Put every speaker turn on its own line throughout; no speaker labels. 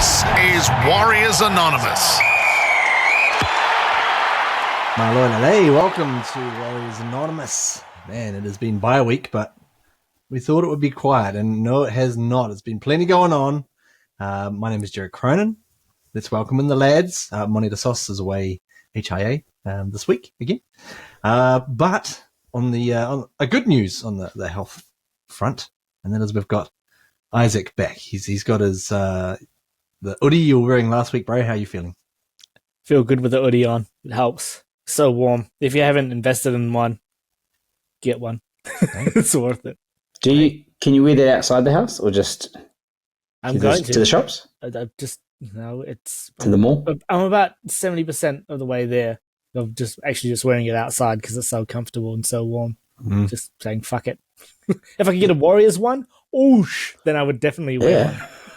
This is Warriors Anonymous.
Hey, welcome to Warriors Anonymous. Man, it has been bye week, but we thought it would be quiet, and no, it has not. It's been plenty going on. My name is Jared Cronin. Let's welcome in the lads. Moni de Sos is away HIA this week again. But on a good news on the health front, and that is we've got Isaac back. He's got his the hoodie you were wearing last week, bro. How are you feeling?
Feel good with the hoodie on. It helps. So warm. If you haven't invested in one, get one. It's worth it.
Can you wear that outside the house or just
I'm going
to the shops?
It's
To the mall?
I'm about 70% of the way there of just wearing it outside because it's so comfortable and so warm. Just saying fuck it. If I could get a Warriors one, then I would definitely wear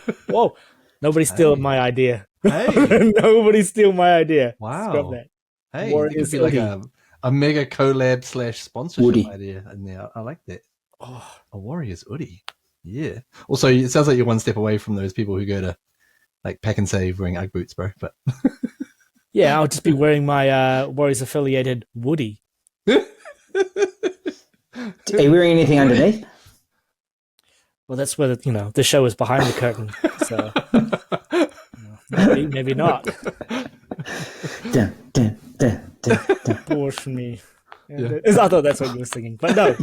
one. Whoa. Nobody steal my idea.
Hey.
Nobody steal my idea.
Wow.
Scrub that.
Hey,
Warriors
it could be like a mega collab / sponsorship
Woody.
idea in there. I like that. Oh, a Warriors hoodie. Yeah. Also, it sounds like you're one step away from those people who go to like Pack and Save wearing Ugg boots, bro. But
yeah, I'll just be wearing my Warriors affiliated Woody.
Are you wearing anything underneath?
Well, that's where the show is behind the curtain. So maybe not. Push me. Yeah. I thought that's what you were singing, but no.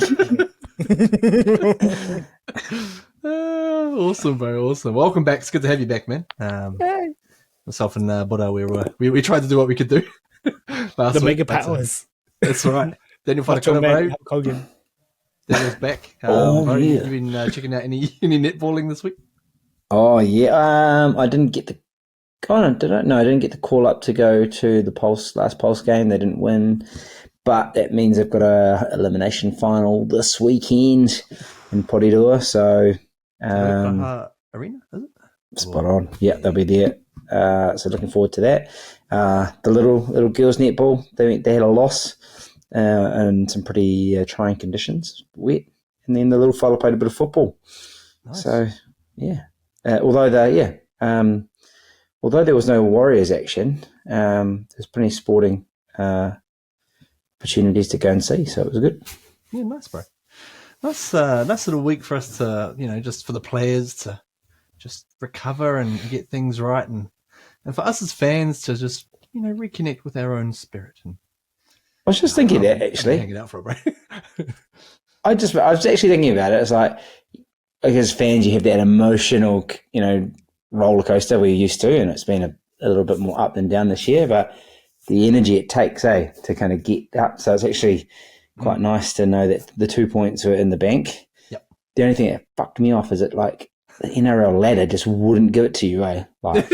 Awesome, bro. Awesome. Welcome back. It's good to have you back, man.
Hey.
Myself and Buddha, we tried to do what we could do.
The mega powers.
That's right. Daniel Hogan. Daniel's back. You've been checking out any netballing this week?
Oh yeah. I didn't get the. Did I? No, I didn't get the call up to go to the last Pulse game. They didn't win, but that means I've got a elimination final this weekend in Porirua. So
arena, is it?
Spot on. Yeah, they'll be there. So looking forward to that. The little girls netball. They had a loss and some pretty trying conditions, wet, and then the little fella played a bit of football.
Nice.
So yeah, although there was no Warriors action, there's plenty of sporting opportunities to go and see, so it was good.
Yeah, nice, bro. Nice little week for us to, just for the players to just recover and get things right, and for us as fans to just, reconnect with our own spirit. And
I was just thinking that actually.
Hang it out for a break.
I was actually thinking about it. It's like as fans, you have that emotional, roller coaster we're used to, and it's been a little bit more up and down this year, but the energy it takes to kind of get up, so it's actually quite nice to know that the 2 points were in the bank.
Yep.
The only thing that fucked me off is that like the NRL ladder just wouldn't give it to you, like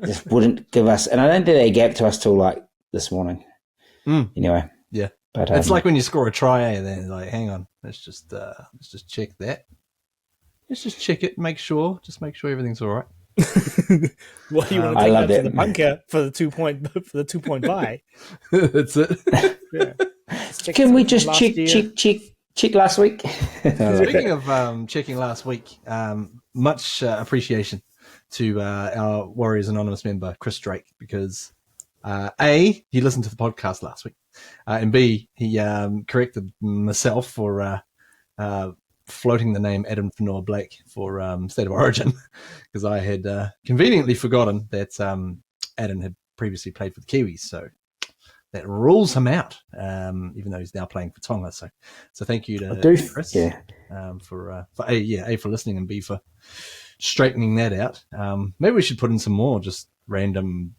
just wouldn't give us, and I don't think they gave it to us till like this morning. Anyway,
yeah,
but
it's like when you score a try and then like, hang on, let's just check that. Let's just check it, make sure everything's all right.
What do you want to take that to the bunker for the 2 point buy?
That's it.
Yeah.
Can we just check last week?
Speaking of checking last week, much appreciation to our Warriors Anonymous member Chris Drake, because A, he listened to the podcast last week, and B, he corrected myself for floating the name Adam Fenor Blake for State of Origin, because I had conveniently forgotten that Adam had previously played for the Kiwis, so that rules him out, even though he's now playing for Tonga. So thank you to Chris for A, for listening, and B, for straightening that out. Maybe we should put in some more just random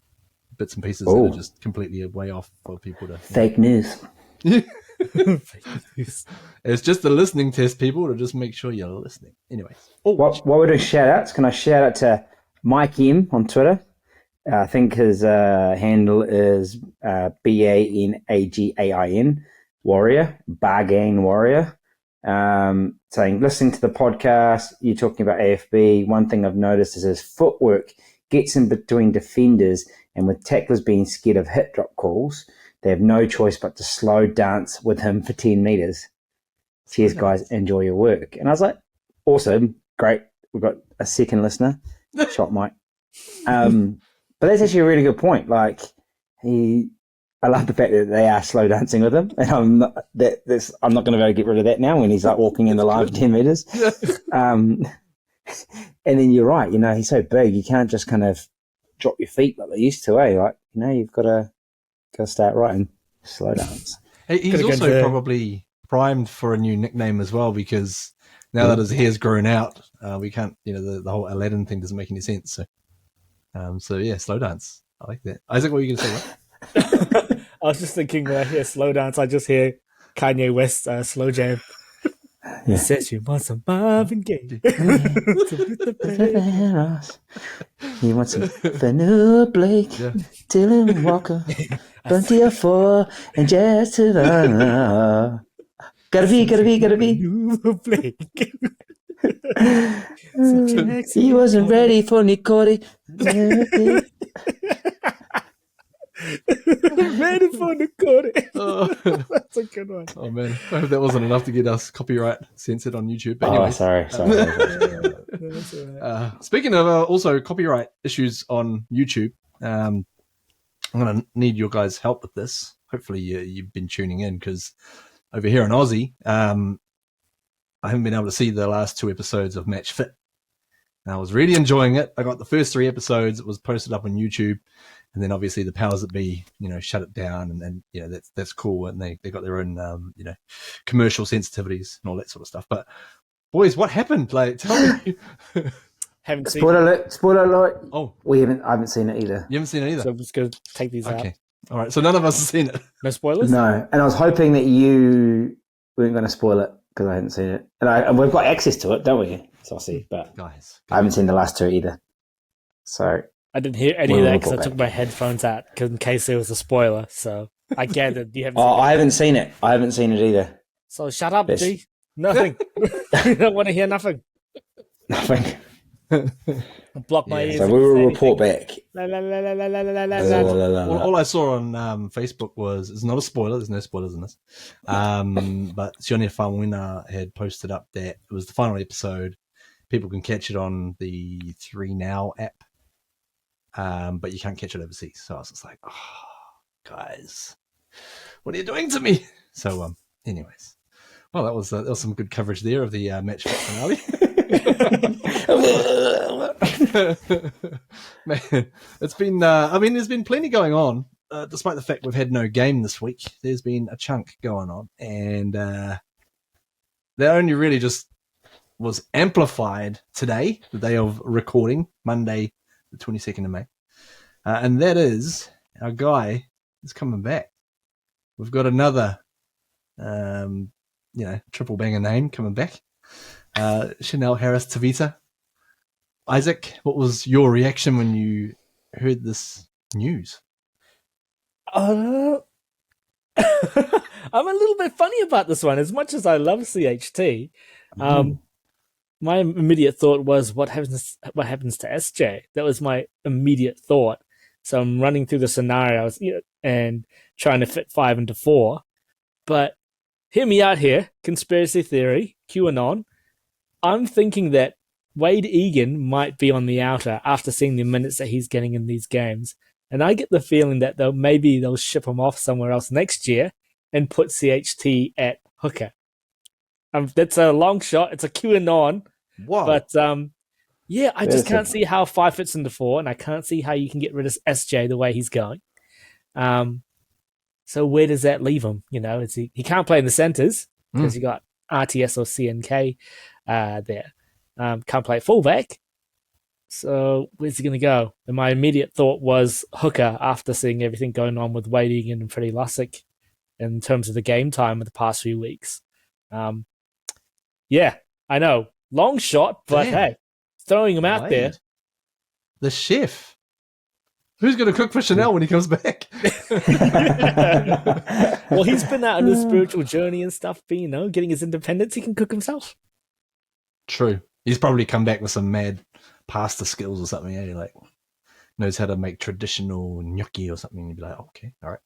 bits and pieces that are just completely way off for people to...
Fake news.
It's just a listening test, people, to just make sure you're listening. Anyways.
What we're doing shout outs, can I shout out to Mike M on Twitter? I think his handle is BANAGAIN Warrior, Bargain Warrior. Saying, listening to the podcast, you're talking about AFB. One thing I've noticed is his footwork gets in between defenders, and with tacklers being scared of hit drop calls, they have no choice but to slow dance with him for 10 meters. Cheers, guys. Enjoy your work. And I was like, awesome. Great. We've got a second listener. shot Mike. But that's actually a really good point. Like I love the fact that they are slow dancing with him, and I'm not going to be able to get rid of that now when he's like walking in the line for 10 meters. And then you're right, he's so big, you can't just kind of drop your feet like they used to, eh? Like, you've got to start right and slow dance.
He's also probably primed for a new nickname as well, because now that his hair's grown out, we can't, the whole Aladdin thing doesn't make any sense. So yeah, slow dance. I like that. Isaac, what were you going to say?
I was just thinking when I hear slow dance, I just hear Kanye West slow jam.
Yeah.
Says you want some Marvin Gaye.
You want some Vanilla Blake, Dylan Walker, Bunty of Four, and Jazz to the gotta be.
Blake.
He wasn't ready for Nicole.
Ready for the court.
Oh.
That's a good one.
Oh man, I hope that wasn't enough to get us copyright censored on YouTube. But
Oh,
anyway,
sorry.
That's all right.
Speaking of also copyright issues on YouTube, I'm going to need your guys' help with this. Hopefully you've been tuning in, because over here in Aussie, I haven't been able to see the last 2 episodes of Match Fit. And I was really enjoying it. I got the first 3 episodes. It was posted up on YouTube. And then obviously the powers that be, shut it down, and then that's cool. And they got their own, commercial sensitivities and all that sort of stuff. But boys, what happened? Like, tell me.
Haven't seen
Spoiler alert.
Oh,
I haven't seen it either.
you haven't seen it either.
So I'm just going to take these out.
Okay, all right. So none of us have seen it.
No spoilers?
No, and I was hoping that you weren't going to spoil it because I hadn't seen it, and we've got access to it, don't we? So I'll see, but
Guys,
I haven't seen the last 2 either. So
I didn't hear any of that because I took my headphones out in case there was a spoiler. So I gathered you haven't seen it.
I haven't seen it. I haven't seen it either.
So shut up,
Yes.
G. Nothing. I don't want to hear nothing.
Nothing.
Block my ears.
So we will report back.
La, la, la, la, la, la, la, la, la.
all I saw on Facebook was, it's not a spoiler, there's no spoilers in this, but Sione Whawina had posted up that it was the final episode. People can catch it on the 3 Now app, but you can't catch it overseas. So I was just like, oh, guys, what are you doing to me? So anyways, well, that was some good coverage there of the match finale. Man, it's been there's been plenty going on, despite the fact we've had no game this week. There's been a chunk going on, and that only really just was amplified today, the day of recording, Monday the 22nd of May, and that is our guy is coming back. We've got another triple banger name coming back, Chanel Harris Tavita. Isaac, what was your reaction when you heard this news?
I'm a little bit funny about this one. As much as I love CHT, my immediate thought was, what happens to SJ? That was my immediate thought. So I'm running through the scenarios and trying to fit 5 into 4. But hear me out here. Conspiracy theory, QAnon. I'm thinking that Wade Egan might be on the outer after seeing the minutes that he's getting in these games. And I get the feeling that maybe they'll ship him off somewhere else next year and put CHT at hooker. That's a long shot. It's a QAnon.
Wow.
But I just can't see how 5 fits into 4, and I can't see how you can get rid of SJ the way he's going. So where does that leave him? He can't play in the centers because you got RTS or CNK there. Can't play fullback. So where's he going to go? And my immediate thought was hooker after seeing everything going on with Wade Egan and Freddie Lussick in terms of the game time of the past few weeks. I know. Long shot, but hey, throwing him out there.
The chef. Who's going to cook for Chanel when he comes back?
Well, he's been out on his spiritual journey and stuff, but, getting his independence, he can cook himself.
True. He's probably come back with some mad pasta skills or something. He knows how to make traditional gnocchi or something. You'd be like, okay, all right.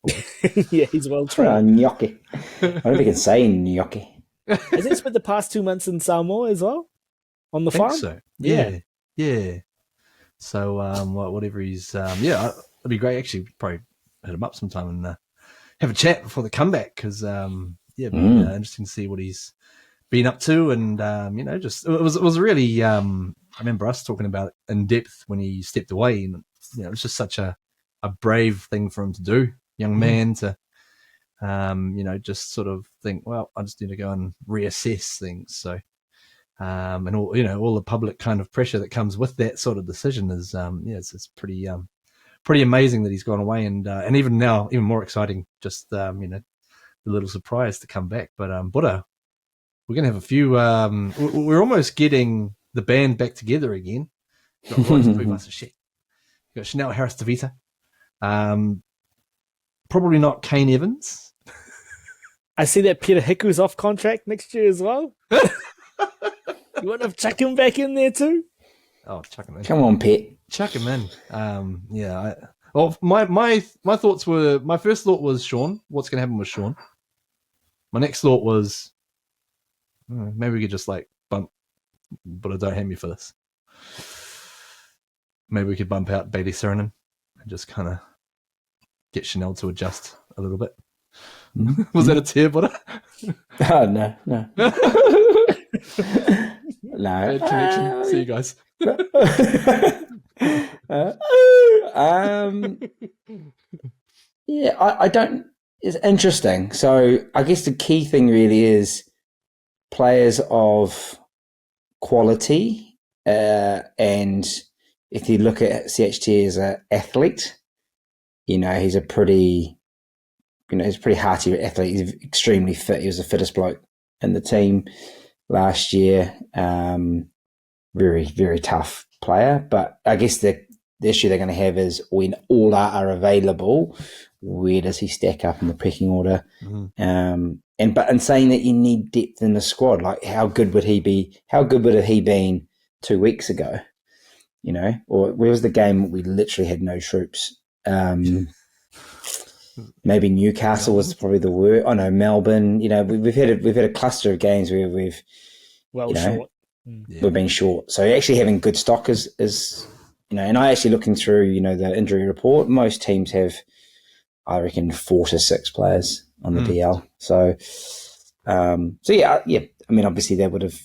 Yeah, he's well trained.
Gnocchi. I don't think I can say gnocchi.
Has he spent the past 2 months in Samoa as well? On the farm?
So. Yeah. So whatever he's, it'd be great. Actually, probably hit him up sometime and have a chat before the comeback because it'd be interesting to see what he's been up to, and just it was really. I remember us talking about it in depth when he stepped away, and it was just such a brave thing for him to do, young man to. Just sort of think, well, I just need to go and reassess things. So, and all the public kind of pressure that comes with that sort of decision is, it's pretty amazing that he's gone away, and even now, even more exciting, just the little surprise to come back. But Buddha, we're gonna have a few. We're almost getting the band back together again. Got Royce Tuivasa shit. Got Chanel Harris Tavita. Probably not Kane Evans.
I see that Peter Hiku's off contract next year as well. You want to chuck him back in there too?
Oh, chuck him in.
Come on, Pet.
Chuck him in. My thoughts were, my first thought was Sean. What's going to happen with Sean? My next thought was maybe we could just bump, but I don't hate me for this. Maybe we could bump out Bailey Sirenen and just kind of get Chanel to adjust a little bit. Was that a tear, Butter?
Oh, no. No.
Bad connection. See you guys.
I don't. It's interesting. So I guess the key thing really is players of quality, and if you look at CHT as an athlete, he's a pretty hearty athlete. He's extremely fit. He was the fittest bloke in the team last year. Very, very tough player. But I guess the issue they're going to have is when all are available, where does he stack up in the pecking order? Mm-hmm. But in saying that you need depth in the squad, how good would he be? How good would have he been 2 weeks ago? Or where was the game we literally had no troops? Maybe Newcastle was probably the worst. Oh no, Melbourne. We've had a cluster of games where we've
short.
We've been short. So actually having good stock is and I actually looking through the injury report. Most teams have, I reckon, 4 to 6 players on the DL. So yeah. I mean, obviously they would have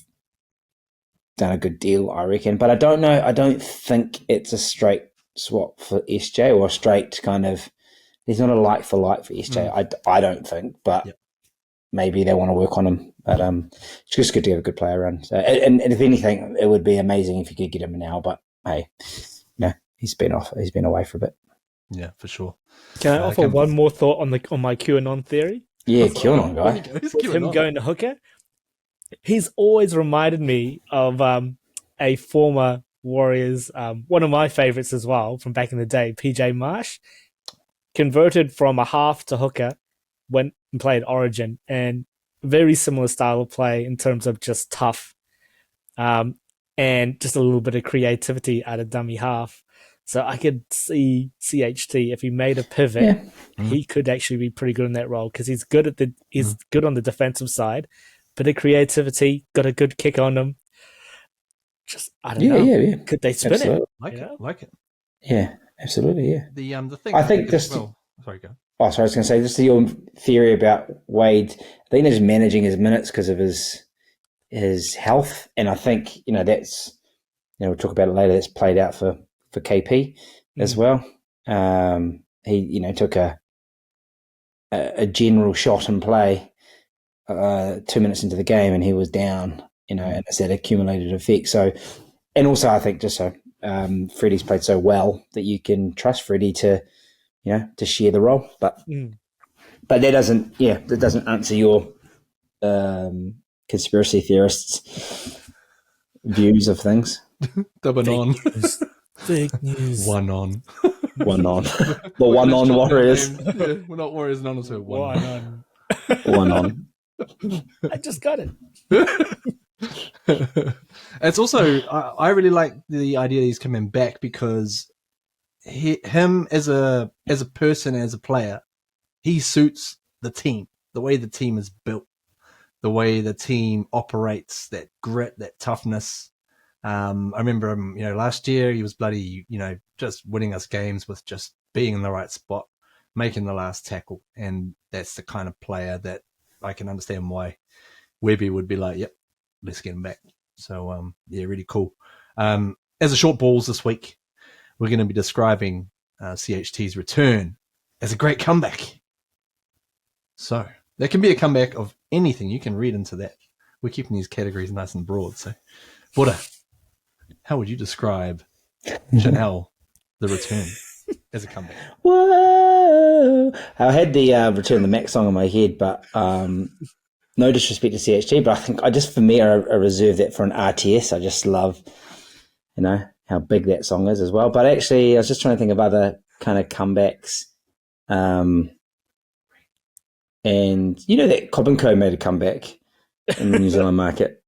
done a good deal, I reckon. But I don't know. I don't think it's a straight swap for SJ or a straight kind of. He's not a like for SJ. I don't think, but maybe they want to work on him. But it's just good to have a good player around. So, and if anything, it would be amazing if you could get him now. But hey, he's been off. He's been away for a bit.
Yeah, for sure.
Can I offer one more thought on my QAnon theory?
Yeah, QAnon guy.
With him going to hooker, he's always reminded me of a former Warriors, one of my favorites as well from back in the day, PJ Marsh. Converted from a half to hooker, went and played Origin, and very similar style of play in terms of just tough, and just a little bit of creativity out of dummy half. So I could see CHT if he made a pivot, he could actually be pretty good in that role because he's good good on the defensive side, bit of creativity, got a good kick on him. Just I don't know. Yeah. Could they spin
absolutely.
it?
Like it.
Yeah. Absolutely, yeah.
The thing
I think just
sorry, go.
Oh, sorry, I was going to say just your theory about Wade. I think they're just managing his minutes because of his health, and I think that's we'll talk about it later. That's played out for KP as well. He took a general shot and play 2 minutes into the game, and he was down. And it's that accumulated effect. So, and also I think just so. Freddie's played so well that you can trust Freddie to share the role, but that doesn't answer your conspiracy theorists' views of things.
Fake news.
One on.
The one on Warriors.
Yeah, we're not Warriors Anonymous. We're one on.
One on.
I just got it.
It's also I really like the idea that he's coming back because him as a person, as a player, he suits the team, the way the team is built, the way the team operates, that grit, that toughness. I remember him, last year he was bloody, just winning us games with just being in the right spot, making the last tackle. And that's the kind of player that I can understand why Webby would be like, yep, let's get him back. So, really cool. As a short balls this week, we're going to be describing CHT's return as a great comeback. So there can be a comeback of anything. You can read into that. We're keeping these categories nice and broad. So, Buddha, how would you describe Chanel, the return, as a comeback?
Whoa! I had the Return of the Mac song in my head, but no disrespect to CHT, but I think for me, I reserve that for an RTS. I just love, how big that song is as well. But actually, I was just trying to think of other kind of comebacks. And that Cobb & Co made a comeback in the New Zealand market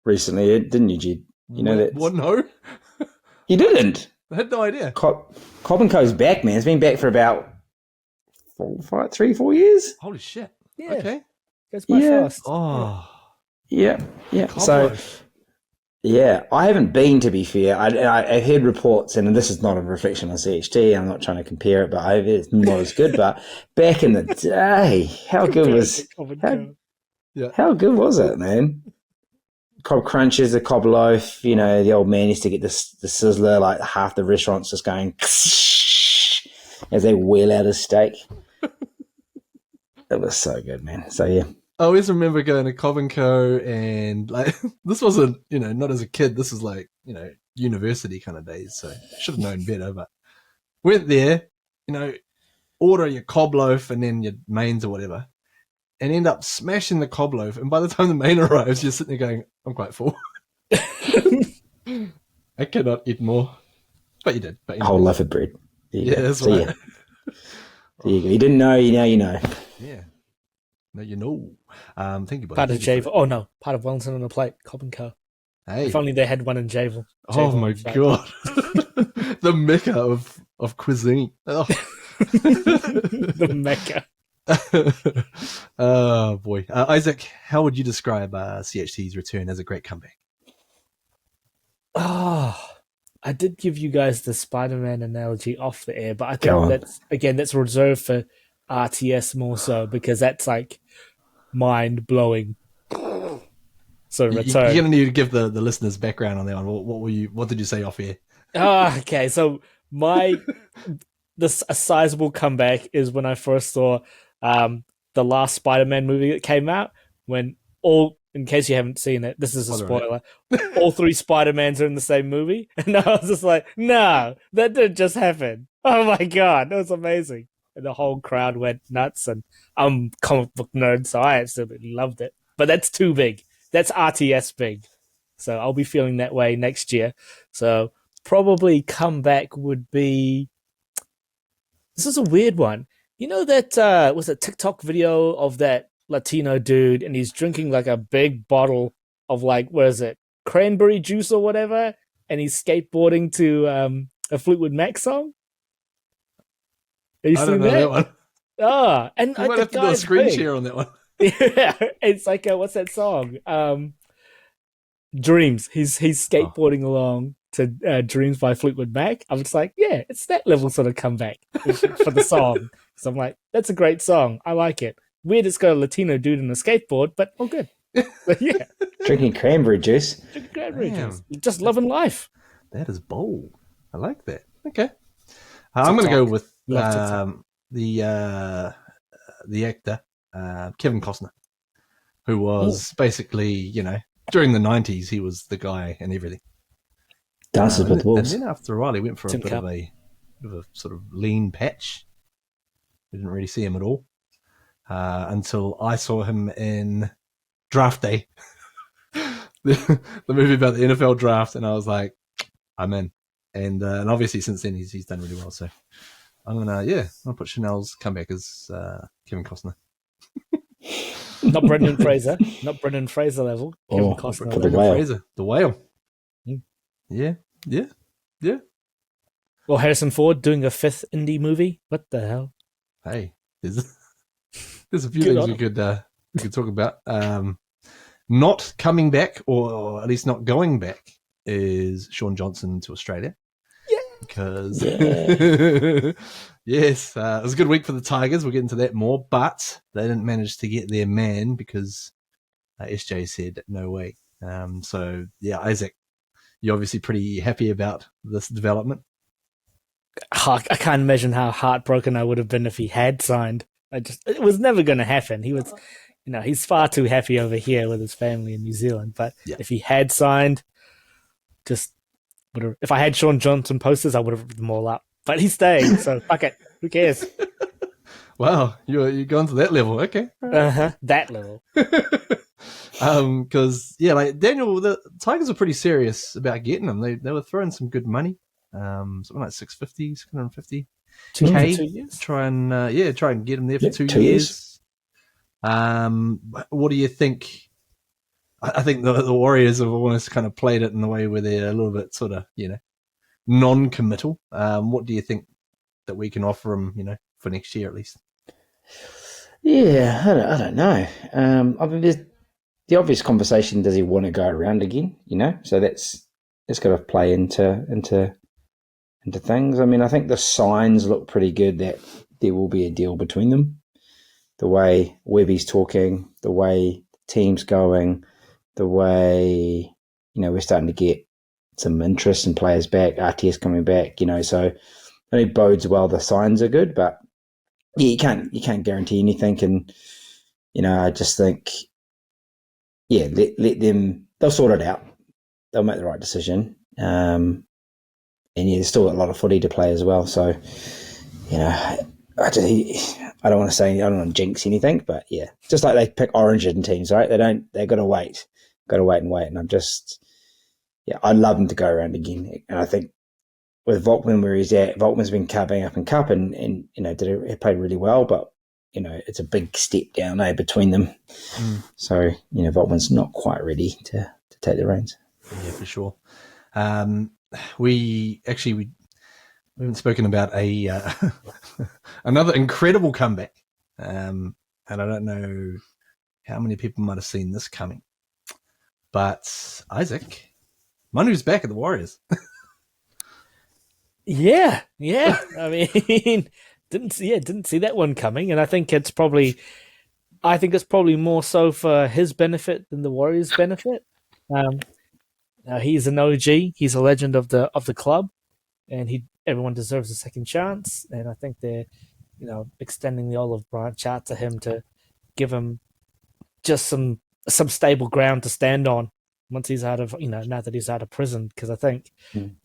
recently, didn't you, Jed?
What? No?
You didn't?
I had no idea.
Cobb & Co's back, man. It's been back for about 3-4 years.
Holy shit.
Yeah.
Okay.
Goes by fast.
Oh.
Yeah.
Cobb
So,
Loaf.
yeah, I haven't been, to be fair. I've heard reports, and this is not a reflection on CHT. I'm not trying to compare it, but it's not as good. But back in the day, how good was it, man? Cobb Crunches, the Cobb Loaf, the old man used to get the sizzler, like half the restaurants just going as they wheel out his steak. It was so good, man. So, yeah.
I always remember going to Cobb & Co. and like this wasn't, not as a kid. This was like, university kind of days. So should have known better, but went there, order your Cobb Loaf and then your mains or whatever, and end up smashing the Cobb Loaf. And by the time the main arrives, you're sitting there going, I'm quite full. I cannot eat more. But you did.
A whole loaf of bread.
Yeah, that's right.
Yeah. There you go. You didn't know, now you know.
Yeah. No, thank you, buddy.
Part of Javel. Oh, no. Part of Wellington on a plate. Cobb & Co.
Hey.
If only they had one in Javel.
Oh, my God. The mecca of cuisine. Oh.
The mecca.
Oh, boy. Isaac, how would you describe CHT's return as a great comeback?
Oh, I did give you guys the Spider-Man analogy off the air, but I think that's reserved for RTS more so, because that's like mind-blowing sort of return.
You're going to need to give the listeners background on that one. What did you say off air?
Oh, okay. So a sizable comeback is when I first saw the last Spider-Man movie that came out, when in case you haven't seen it, this is a spoiler, all three Spider-Mans are in the same movie. And I was just like, no, that didn't just happen. Oh my God, that was amazing. And the whole crowd went nuts, and I'm a comic book nerd, so I absolutely loved it. But that's too big. That's RTS big. So I'll be feeling that way next year. So probably comeback would be... This is a weird one. You know that, was a TikTok video of that Latino dude, and he's drinking like a big bottle of cranberry juice or whatever, and he's skateboarding to a Fleetwood Mac song? Have you
I
seen
don't know that one.
And
You might have to do a screen share on that one.
Yeah, it's like what's that song? Dreams. He's skateboarding along to Dreams by Fleetwood Mac. I'm just like, yeah, it's that level sort of comeback for the song. So I'm like, that's a great song. I like it. Weird, it's got a Latino dude on a skateboard, but all good. But yeah,
Drinking cranberry juice.
Just loving life.
That is bold. I like that. Okay, I'm going to go with the actor Kevin Costner, who was basically, during the 90s, he was the guy and everything.
Dances with Wolves.
And then after a while, he went for a bit of a sort of lean patch. We didn't really see him at all until I saw him in Draft Day, the movie about the NFL draft, and I was like, I'm in. And obviously since then he's done really well. So I'm gonna put Chanel's comeback as Kevin Costner.
Not Brendan Fraser. Not Brendan Fraser level. Kevin Costner.
Brendan Fraser, the whale.
Mm.
Yeah.
Well, Harrison Ford doing a 5th indie movie. What the hell?
Hey, there's a few things we could talk about. Not coming back, or at least not going back is Sean Johnson to Australia. Because yes, it was a good week for the Tigers. We'll get into that more, but they didn't manage to get their man because SJ said no way. So yeah, Isaac, you're obviously pretty happy about this development.
I can't imagine how heartbroken I would have been if he had signed. It was never going to happen. He was, he's far too happy over here with his family in New Zealand. But if he had signed, if I had Sean Johnson posters, I would have ripped them all up. But he's staying, so fuck it. Who cares?
Wow, you're going to that level, okay?
That level.
Because like Daniel, the Tigers are pretty serious about getting him. They were throwing some good money, something like 650 K.
2 years.
Try and get him there for 2 years. What do you think? I think the Warriors have almost kind of played it in the way where they're a little bit sort of, non-committal. What do you think that we can offer them, for next year at least?
Yeah, I don't know. I mean, there's the obvious conversation: does he want to go around again? So that's got to play into things. I mean, I think the signs look pretty good that there will be a deal between them. The way Webby's talking, the way the team's going, the way we're starting to get some interest in players back, RTS coming back. So I think it bodes well. The signs are good, but you can't guarantee anything. And I just think, let them. They'll sort it out. They'll make the right decision. And there's still a lot of footy to play as well. So I don't want to say, I don't want to jinx anything, but just like they pick origin teams, right? They've got to wait. And I'm just, I'd love him to go around again. And I think with Volkman where he's at, Volkman's been carving up in Cup and he played really well, but it's a big step down between them. So Volkman's not quite ready to take the reins.
Yeah, for sure. We haven't spoken about another incredible comeback, and I don't know how many people might have seen this coming, but Isaac, Manu's back at the Warriors.
Yeah. I mean, didn't see that one coming, and I think it's probably more so for his benefit than the Warriors' benefit. He's an OG. He's a legend of the club, and everyone deserves a second chance. And I think they're, extending the olive branch out to him to give him just some stable ground to stand on once he's out of, now that he's out of prison. Because I think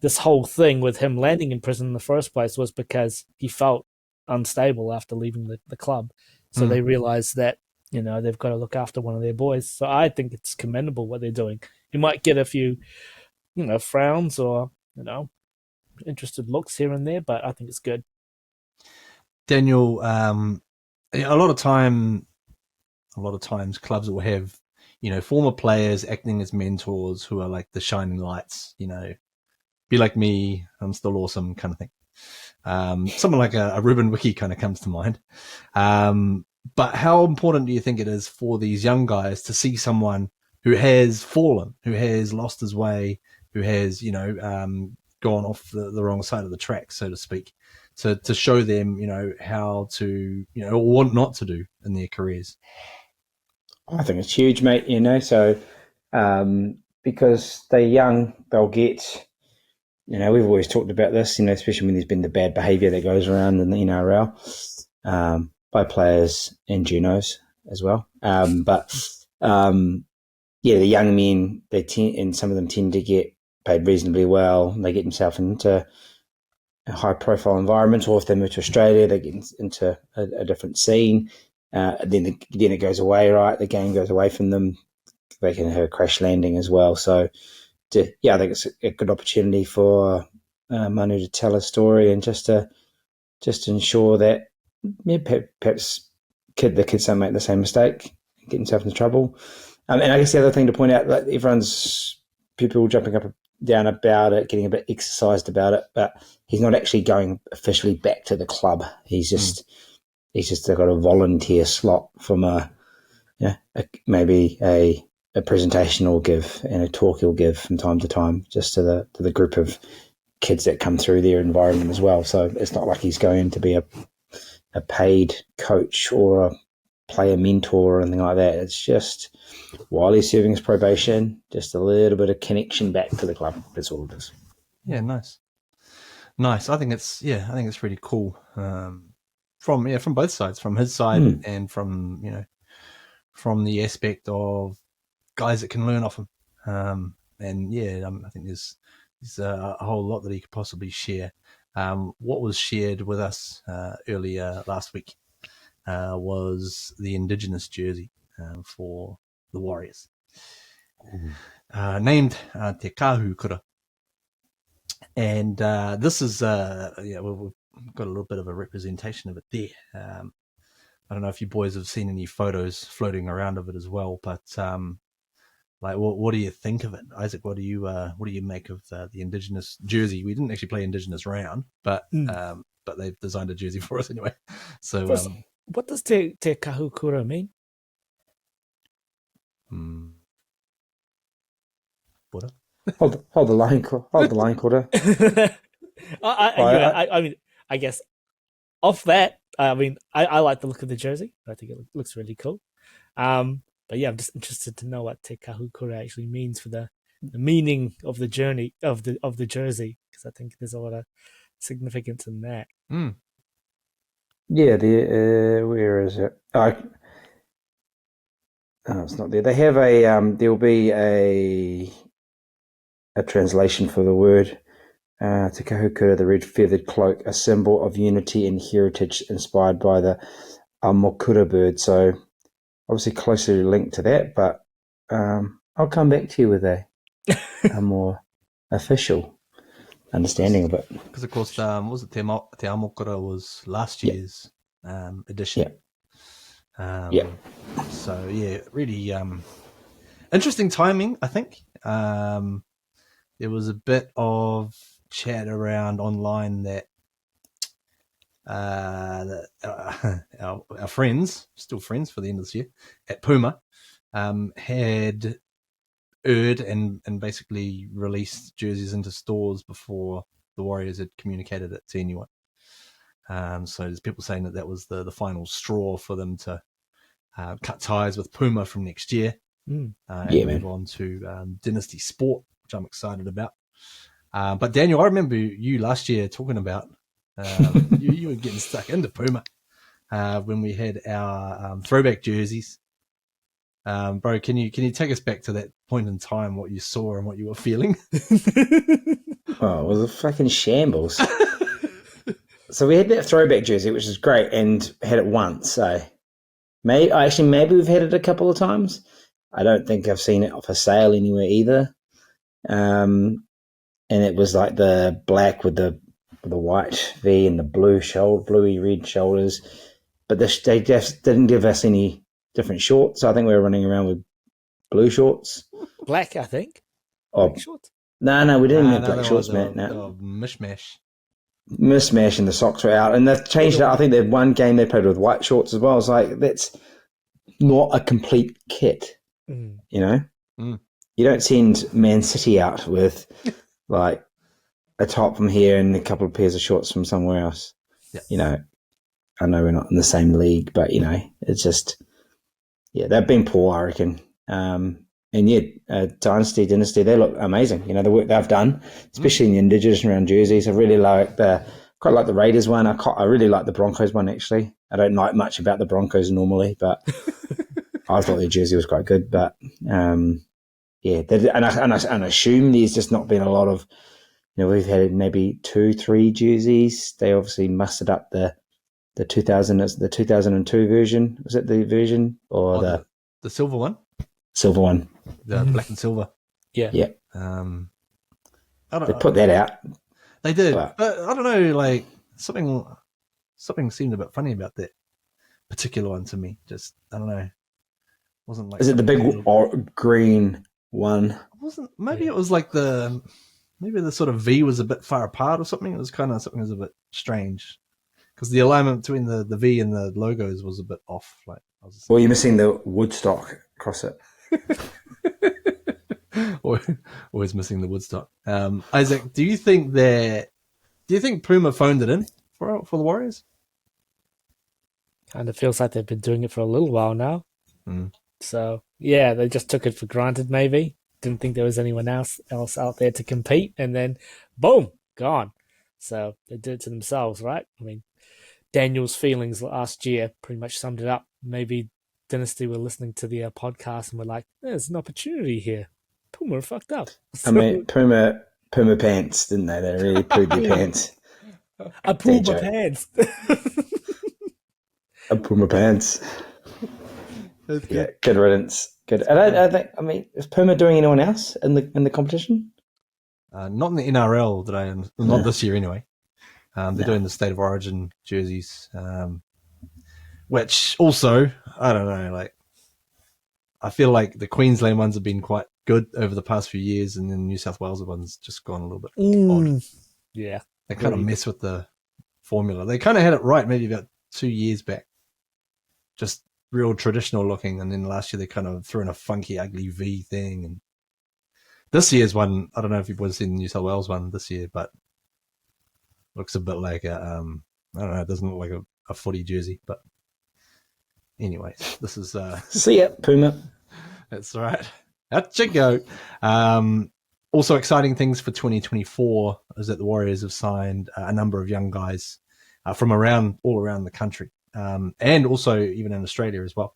this whole thing with him landing in prison in the first place was because he felt unstable after leaving the club. So they realized that, they've got to look after one of their boys. So I think it's commendable what they're doing. You might get a few, frowns or, interested looks here and there, but I think it's good.
Daniel, a lot of times clubs will have, former players acting as mentors who are like the shining lights, be like me, I'm still awesome kind of thing. Someone like a Ruben Wiki kind of comes to mind. But how important do you think it is for these young guys to see someone who has fallen, who has lost his way, who has, gone off the wrong side of the track, so to speak, to show them, how to, or what not to do in their careers?
I think it's huge, mate, so because they're young, they'll get, we've always talked about this, especially when there's been the bad behaviour that goes around in the NRL by players and Junos as well. The young men, and some of them tend to get paid reasonably well. They get themselves into a high-profile environment, or if they move to Australia, they get into a different scene. Then it goes away, right? The game goes away from them. They can have a crash landing as well. So, I think it's a good opportunity for Manu to tell a story and just ensure that perhaps the kids don't make the same mistake, get themselves into trouble. And I guess the other thing to point out, like people jumping up and down about it, getting a bit exercised about it, but he's not actually going officially back to the club. He's just got a volunteer slot from maybe a a presentation he'll give and a talk he'll give from time to time, just to the group of kids that come through their environment as well. So it's not like he's going to be a paid coach or a player mentor or anything like that. It's just while he's serving his probation, just a little bit of connection back to the club. That's all it is.
Yeah, nice. I think it's really cool. From both sides, from his side and from the aspect of guys that can learn off him. I think there's a whole lot that he could possibly share. What was shared with us earlier last week was the Indigenous jersey for the Warriors, named Te Kahu Kura. And this is, we've got a little bit of a representation of it there. I don't know if you boys have seen any photos floating around of it as well, but what do you think of it, Isaac? What do you make of the Indigenous jersey? We didn't actually play Indigenous round, but they've designed a jersey for us anyway. So,
what does Te Kahu Kura mean?
What?
Hold the line, Quarter.
I mean, I guess off that, I mean, I like the look of the jersey. I think it looks really cool. But yeah, I'm just interested to know what Te Kahu Kura actually means for the meaning of the journey of the jersey, because I think there's a lot of significance in that.
Yeah, where is it? Oh, it's not there. They have there'll be a translation for the word. Te Kahu Kura, the red feathered cloak, a symbol of unity and heritage inspired by the Amokura bird. So obviously closely linked to that, but I'll come back to you with a more official understanding of it.
Because of course, was it Te Amokura was last year's edition. So yeah, really interesting timing, I think. There was a bit of chat around online that our friends, still friends for the end of this year, at Puma, had erred and basically released jerseys into stores before the Warriors had communicated it to anyone. So there's people saying that was the final straw for them to cut ties with Puma from next year and move on to Dynasty Sport, which I'm excited about. But Daniel, I remember you last year talking about you were getting stuck into Puma when we had our throwback jerseys. Bro, can you take us back to that point in time, what you saw and what you were feeling?
Oh, it was a fucking shambles. So we had that throwback jersey, which is great, and had it once. So maybe we've had it a couple of times. I don't think I've seen it for sale anywhere either. And it was like the black with the white V and the bluey red shoulders. But they just didn't give us any different shorts. So I think we were running around with blue shorts.
Black, I think.
Black
shorts?
No, we didn't have black shorts, Matt. No. Mishmash, and the socks were out. And they've changed it. I think they had one game they played with white shorts as well. It's like, that's not a complete kit, you know? You don't send Man City out with like a top from here and a couple of pairs of shorts from somewhere else.
Yeah.
You know, I know we're not in the same league, but you know, it's just, yeah, they've been poor, I reckon. And yet, Dynasty, they look amazing. You know, the work they've done, especially in the Indigenous around jerseys. I really quite like the Raiders one. I really like the Broncos one, actually. I don't like much about the Broncos normally, but I thought their jersey was quite good. But and I assume there's just not been a lot of, you know, we've had maybe 2-3 jerseys. They obviously mustered up the 2002 version. Was it the version or
the silver one?
Silver one.
The black and silver.
Yeah.
Yeah.
They
put that out.
They did. But I don't know, like something seemed a bit funny about that particular one to me. Just, I don't know. It wasn't like,
is it the big green one?
It wasn't. Maybe it was like maybe the sort of V was a bit far apart or something. It was kind of something that was a bit strange because the alignment between the V and the logos was a bit off. Like,
well, you're missing the Woodstock across it.
Always missing the Woodstock. Isaac, do you think Puma phoned it in for the Warriors?
Kind of feels like they've been doing it for a little while now.
Mm.
So yeah, they just took it for granted. Maybe didn't think there was anyone else out there to compete, and then boom, gone. So they did it to themselves, right? I mean, Daniel's feelings last year pretty much summed it up. Maybe Dynasty were listening to the podcast and were like, "There's an opportunity here. Puma are fucked up."
I mean, Puma pants, didn't they? They really pooed their pants.
I pulled my pants.
I Puma pants. Yeah, good riddance. Good. I think. I mean, is Puma doing anyone else in the competition?
Not in the NRL not this year anyway. They're doing the State of Origin jerseys, which also, I don't know, like, I feel like the Queensland ones have been quite good over the past few years, and then the New South Wales ones just gone a little bit odd.
Yeah.
They kind of mess with the formula. They kind of had it right maybe about 2 years back. Just real traditional looking, and then last year they kind of threw in a funky, ugly V thing. And this year's one, I don't know if you've seen the New South Wales one this year, but looks a bit like I don't know, it doesn't look like a footy jersey, but anyways, this is
see ya, Puma.
That's right. Out you go. Also exciting things for 2024 is that the Warriors have signed a number of young guys from all around the country, and also even in Australia as well.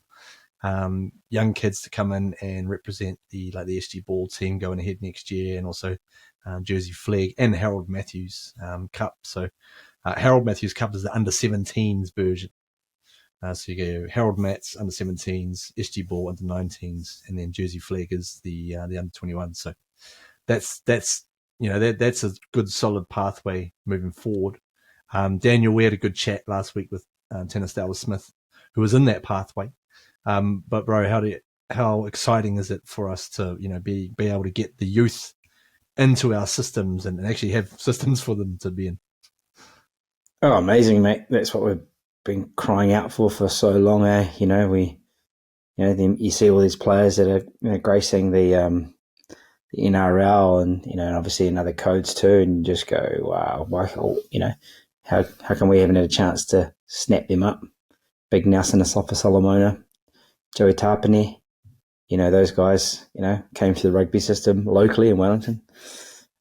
Young kids to come in and represent the SG Ball team going ahead next year, and also Jersey Flegg and Harold Matthews Cup. So Harold Matthews Cup is the under 17s version. So you go Harold Matts under 17s, SG Ball under 19s, and then Jersey Flegg is the under 21. So that's a good solid pathway moving forward. Daniel, we had a good chat last week with Tennis Dallas Smith, who was in that pathway. But bro, how exciting is it for us to be able to get the youth into our systems and actually have systems for them to be in?
Oh, amazing, mate! That's what we've been crying out for so long. You see all these players that are gracing the NRL and obviously in other codes too, and you just go, wow, how come we haven't had a chance to snap them up? Big Nelson Asafa Solomona, Joey Tarpany, those guys, came through the rugby system locally in Wellington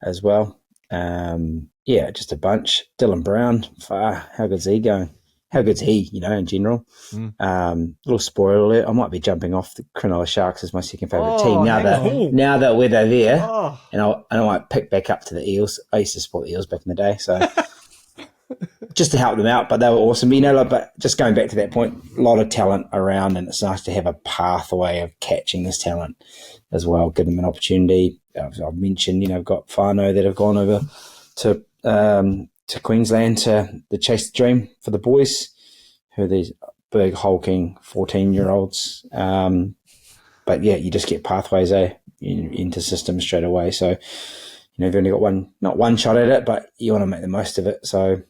as well. Just a bunch. Dylan Brown, how good's he going? How good's he, in general? Little spoiler alert, I might be jumping off the Cronulla Sharks as my second favourite team now that we're there. And I might pick back up to the Eels. I used to support the Eels back in the day, so just to help them out, but they were awesome. But just going back to that point, a lot of talent around, and it's nice to have a pathway of catching this talent as well, give them an opportunity. I've mentioned, I've got whānau that have gone over to Queensland to the Chase the Dream for the boys, who are these big hulking 14-year-olds. But yeah, you just get pathways into systems straight away. So you've only got not one shot at it, but you want to make the most of it. So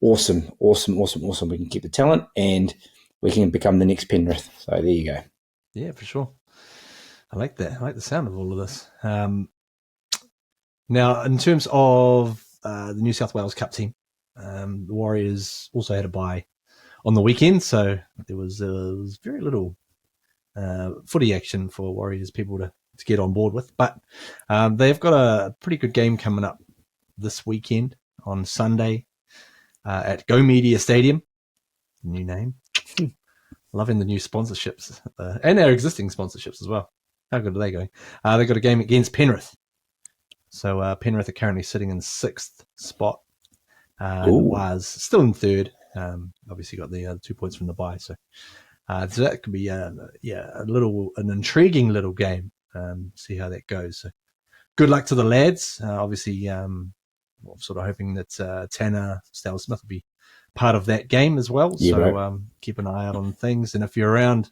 awesome. We can keep the talent and we can become the next Penrith. So there you go.
Yeah, for sure. I like that. I like the sound of all of this. Now, in terms of the New South Wales Cup team, the Warriors also had a bye on the weekend, so there was very little footy action for Warriors people to get on board with. But they've got a pretty good game coming up this weekend on Sunday at Go Media Stadium. New name. Loving the new sponsorships and our existing sponsorships as well. How good are they going? They've got a game against Penrith. So Penrith are currently sitting in 6th spot. Was still in 3rd. Obviously got the 2 points from the bye. So that could be an intriguing little game. See how that goes. So good luck to the lads. Obviously, I'm sort of hoping that Tanner Stell-Smith will be part of that game as well. Yeah, so keep an eye out on things. And if you're around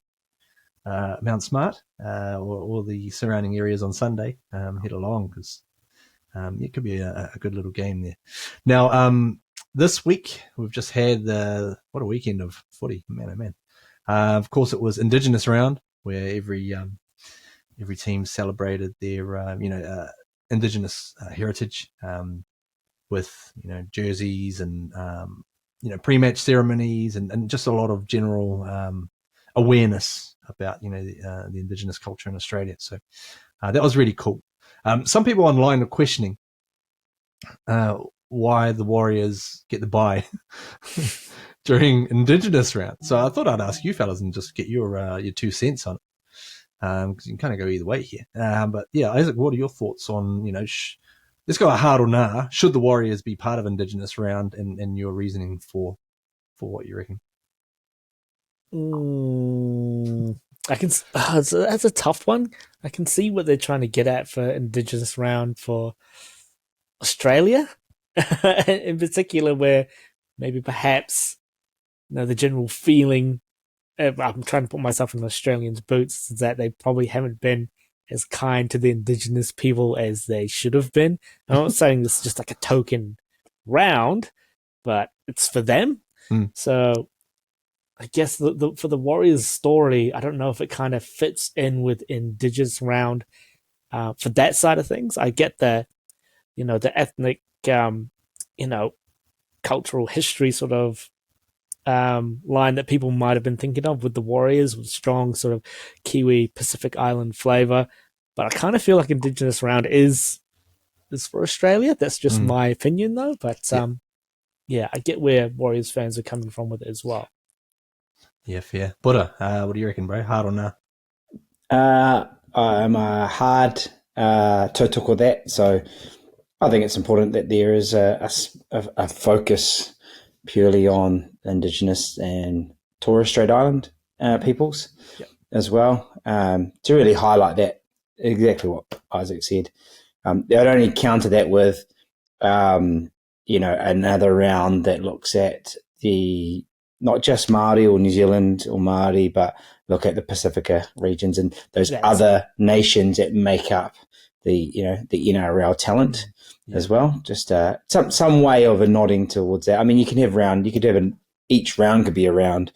Mount Smart or the surrounding areas on Sunday, head along because it could be a good little game there. Now, this week we've just had what a weekend of footy, man, oh man. Of course, it was Indigenous round where every every team celebrated their Indigenous heritage with jerseys and pre-match ceremonies and just a lot of general awareness about the Indigenous culture in Australia. So that was really cool. Some people online are questioning why the Warriors get the bye during Indigenous round. So I thought I'd ask you fellas and just get your 2 cents on it, because you can kind of go either way here. But yeah, Isaac, what are your thoughts on let's go hard or nah? Should the Warriors be part of Indigenous round, and your reasoning for what you reckon?
That's a tough one. I can see what they're trying to get at for Indigenous round for Australia, in particular, where maybe perhaps the general feeling. I'm trying to put myself in Australians' boots, is that they probably haven't been as kind to the Indigenous people as they should have been. I'm not saying this is just like a token round, but it's for them. So I guess for the Warriors story, I don't know if it kind of fits in with Indigenous round for that side of things. I get the ethnic, cultural history sort of line that people might have been thinking of with the Warriors, with strong sort of Kiwi Pacific Island flavor. But I kind of feel like Indigenous round is for Australia. That's just my opinion, though. But I get where Warriors fans are coming from with it as well.
Yeah, fair. Buddha, what do you reckon, bro? Hard or nah?
I'm hard to talk with that. So I think it's important that there is a focus purely on Indigenous and Torres Strait Island peoples as well, to really highlight that, exactly what Isaac said. I'd only counter that with, another round that looks at the not just Māori or New Zealand or Māori, but look at the Pacifica regions and those other nations that make up the NRL talent as well. Just some way of a nodding towards that. I mean, each round could be a round,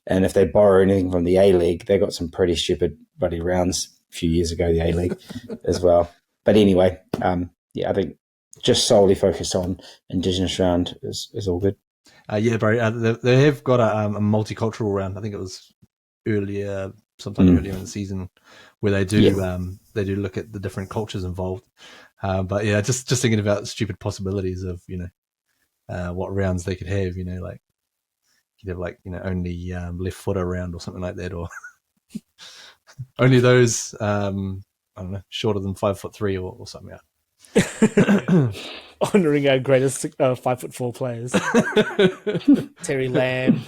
and if they borrow anything from the A-League, they got some pretty stupid bloody rounds a few years ago, the A-League as well. But anyway, I think just solely focused on Indigenous round is all good.
Bro. They have got a multicultural round. I think it was sometime earlier in the season, where they do look at the different cultures involved. But yeah, just thinking about stupid possibilities of what rounds they could have. Like you'd have only left footer round or something like that, or only those I don't know, shorter than 5'3" or something.
Honoring our greatest 5'4" players, Terry Lamb,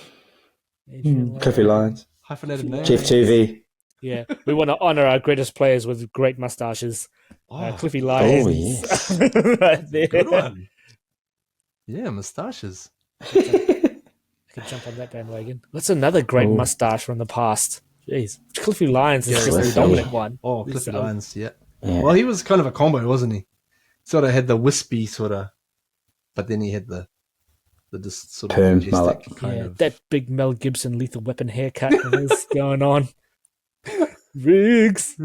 Cliffy Lyons,
hyphenated name,
Jeff Tuvey.
Yeah, we want to honor our greatest players with great mustaches. Cliffy Lyons.
Oh yes,
right there.
Good one. Yeah, mustaches.
I can jump on that bandwagon. What's another great mustache from the past? Jeez, Cliffy Lyons is just the dominant one.
Oh, Cliffy Lyons, yeah. Well, he was kind of a combo, wasn't he? Sort of had the wispy but then he had the just sort of
perm mullet.
Kind of
that big Mel Gibson Lethal Weapon haircut that was going on. Riggs.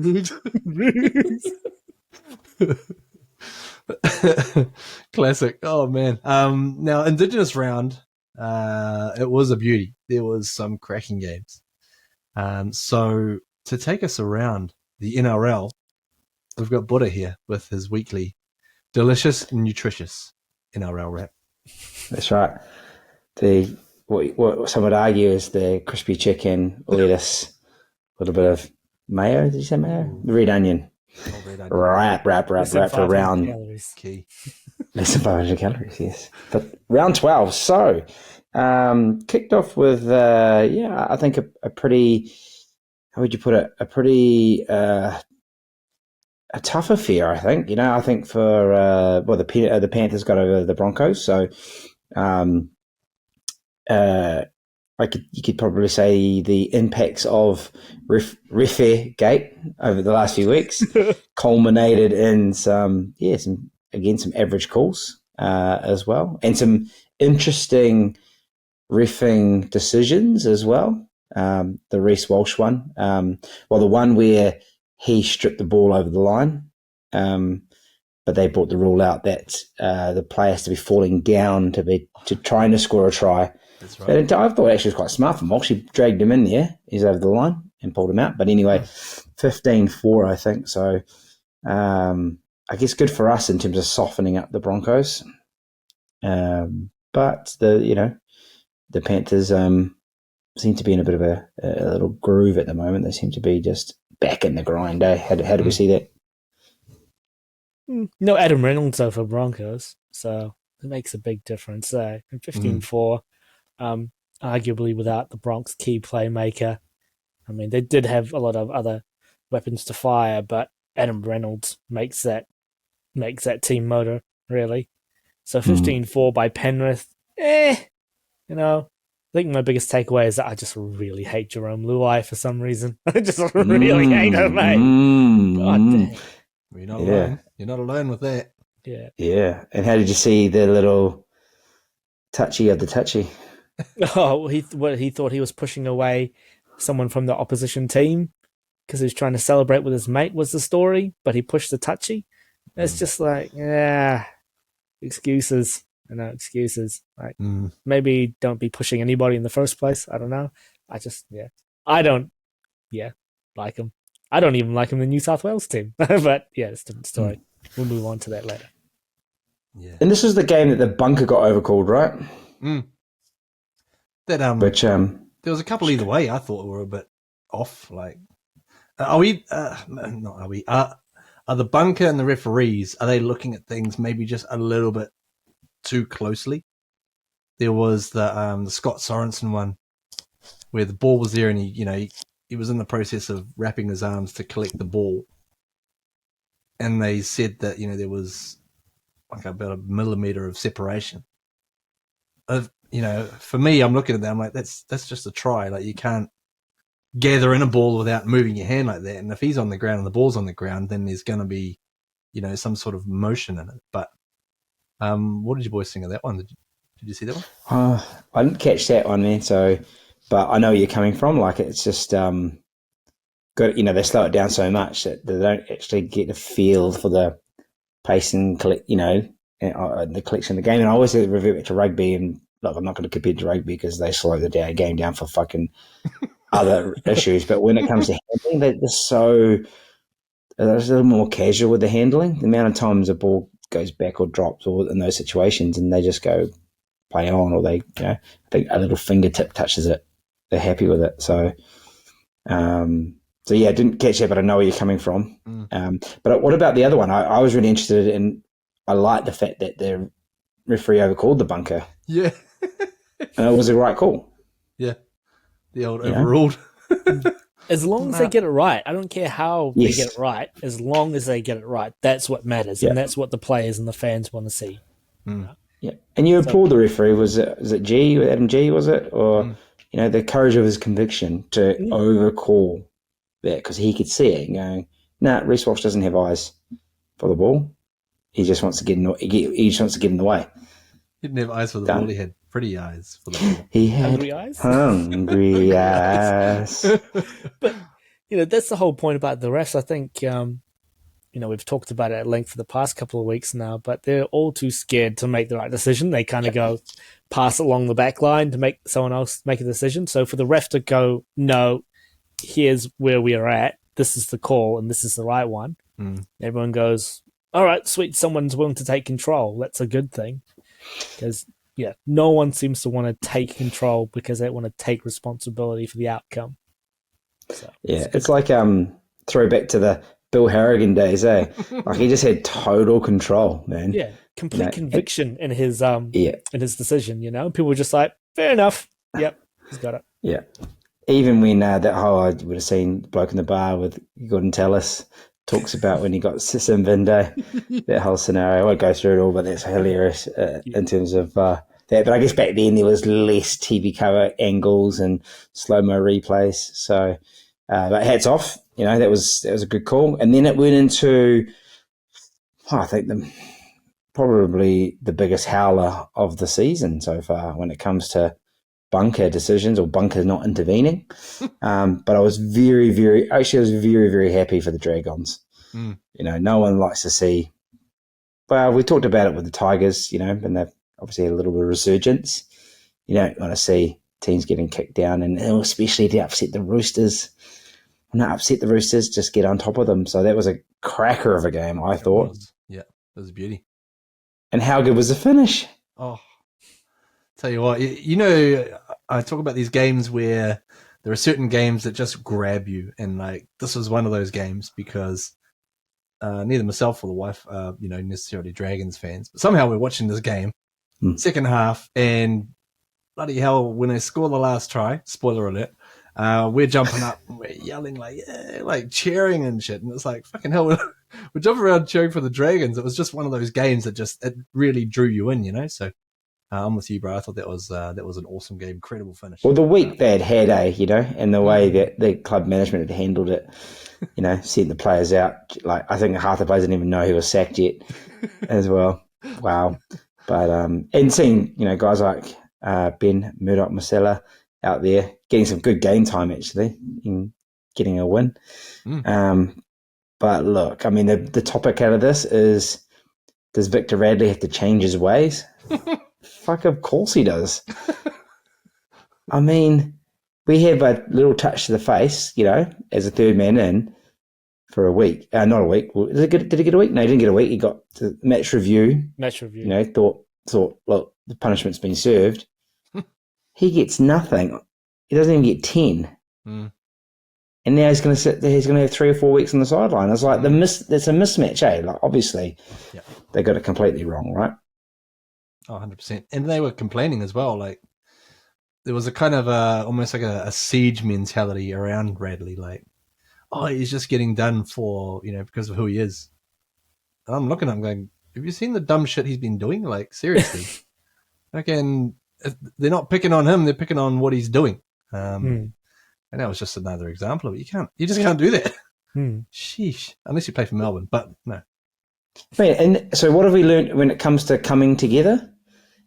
Classic. Oh man. Now Indigenous round, it was a beauty. There was some cracking games. So to take us around the NRL, we've got Buddha here with his weekly delicious and nutritious NRL wrap.
That's right. What some would argue is the crispy chicken, lettuce, a little bit of mayo. Did you say mayo? The red onion. Wrap for round.
Key.
Less than 500 calories, yes. But round 12. So, kicked off with, I think a pretty, how would you put it? A pretty, a tough affair, I think. I think for the Panthers got over the Broncos, so you could probably say the impacts of Refair Gate over the last few weeks culminated in some average calls as well, and some interesting reffing decisions as well. The Reece Walsh one, the one where he stripped the ball over the line. But they brought the rule out that the player has to be falling down to trying to score a try.
That's
But
right.
I thought actually it was quite smart from Walsh. She dragged him in there. He's over the line and pulled him out. But anyway, 15-4, I think. So I guess good for us in terms of softening up the Broncos. But the Panthers seem to be in a bit of a little groove at the moment. They seem to be just back in the grind. How do we see that?
No Adam Reynolds though for Broncos, so it makes a big difference there. And 15-4, arguably without the Bronx key playmaker. I mean, they did have a lot of other weapons to fire, but Adam Reynolds makes that team motor, really. So 15-4 by Penrith. I think my biggest takeaway is that I just really hate Jerome Luai for some reason. I just really hate him, mate. God damn.
You're not alone. You're not alone with that.
Yeah.
Yeah. And how did you see the little touchy of the touchy?
Oh, he thought he was pushing away someone from the opposition team because he was trying to celebrate with his mate was the story, but he pushed the touchy. It's just like, excuses. No excuses. Like, maybe don't be pushing anybody in the first place. I don't know. I don't like him. I don't even like him in the New South Wales team. But yeah, it's a different story. We'll move on to that later.
Yeah.
And this was the game that the bunker got overcalled, right?
That
Which
there was a couple either way. I thought were a bit off. Like, are the bunker and the referees, are they looking at things maybe just a little bit too closely? There was the Scott Sorensen one where the ball was there and he was in the process of wrapping his arms to collect the ball, and they said that there was like about a millimeter of separation. For me, I'm looking at that. I'm like, that's just a try. Like, you can't gather in a ball without moving your hand like that. And if he's on the ground and the ball's on the ground, then there's going to be, some sort of motion in it. But what did you boys think of that one? Did you see that one?
I didn't catch that one, man. So, but I know where you're coming from. Like, it's just good. They slow it down so much that they don't actually get a feel for the pace and the collection of the game. And I always revert it to rugby, and look, I'm not going to compare it to rugby because they slow the game down for fucking other issues. But when it comes to handling, they're a little more casual with the handling. The amount of times a ball goes back or drops or in those situations, and they just go play on, or they, I think a little fingertip touches it, they're happy with it. So, I didn't catch that, but I know where you're coming from. But what about the other one? I was really interested in. I like the fact that the referee overcalled the bunker.
Yeah,
and it was the right call.
Yeah, the old overruled.
As long as they get it right, I don't care how they get it right. As long as they get it right, that's what matters, and that's what the players and the fans want to see.
Yeah, and you applaud the referee. Was it G, Adam G? Was it, or the courage of his conviction to overcall that, because he could see it and going, "Nah, Reece Walsh doesn't have eyes for the ball. He just wants to get in. He just wants to get in the way."
He didn't have eyes for the ball. He had pretty eyes for the ball.
He had
hungry eyes.
Hungry eyes.
But that's the whole point about the refs. I think we've talked about it at length for the past couple of weeks now, but they're all too scared to make the right decision. They kind of go pass along the back line to make someone else make a decision. So for the ref to go, no, here's where we are at. This is the call, and this is the right one. Everyone goes, all right, sweet. Someone's willing to take control. That's a good thing. Because, no one seems to want to take control because they want to take responsibility for the outcome. So,
it's like throwback to the Bill Harrigan days, eh? Like, he just had total control, man.
Yeah, complete conviction in his in his decision. People were just like, fair enough. Yep, he's got it.
Yeah, even when I would have seen the bloke in the bar with Gordon Tallis talks about when he got Sim Vinde, that whole scenario. I won't go through it all, but that's hilarious in terms of that. But I guess back then there was less TV cover angles and slow-mo replays. So, but hats off, that was a good call. And then it went into, I think, probably the biggest howler of the season so far when it comes to bunker decisions or bunker not intervening. But I was very, very happy for the Dragons. No one likes to see. Well, we talked about it with the Tigers, and they've obviously had a little bit of resurgence. You don't want to see teams getting kicked down, and especially to upset the Roosters. Not upset the Roosters, just get on top of them. So that was a cracker of a game, I thought.
Yeah, it was a beauty.
And how good was the finish?
Oh, tell you what, I talk about these games where there are certain games that just grab you, and like this was one of those games because neither myself or the wife are, necessarily Dragons fans, but somehow we're watching this game, second half, and bloody hell, when they score the last try, spoiler alert, we're jumping up and we're yelling like cheering and shit, and it's like fucking hell, we're jumping around cheering for the Dragons. It was just one of those games that it really drew you in, So I'm with you, bro. I thought that was an awesome game, incredible finish.
Well, the week they had and the way that the club management had handled it, sent the players out. Like I think half the players didn't even know he was sacked yet, as well. Wow. But and seeing guys like Ben Murdoch Masela out there getting some good game time actually in getting a win. But look, I mean the topic out of this is, does Victor Radley have to change his ways? Fuck, of course he does. I mean, we have a little touch to the face, as a third man in for a week. Not a week. Did he get a week? No, he didn't get a week. He got the match review. Thought, look, the punishment's been served. He gets nothing. He doesn't even get 10. And now he's going to sit there. He's going to have 3 or 4 weeks on the sideline. It's like it's a mismatch, eh? Like obviously, they got it completely wrong, right?
Oh, 100%. And they were complaining as well. Like there was a kind of almost like a siege mentality around Radley. Like, oh, he's just getting done for, because of who he is. And I'm looking at him going, have you seen the dumb shit he's been doing? Like, seriously. Again, they're not picking on him. They're picking on what he's doing. And that was just another example of it. You just can't do that. Sheesh. Unless you play for Melbourne, but no.
Right, and so what have we learned when it comes to coming together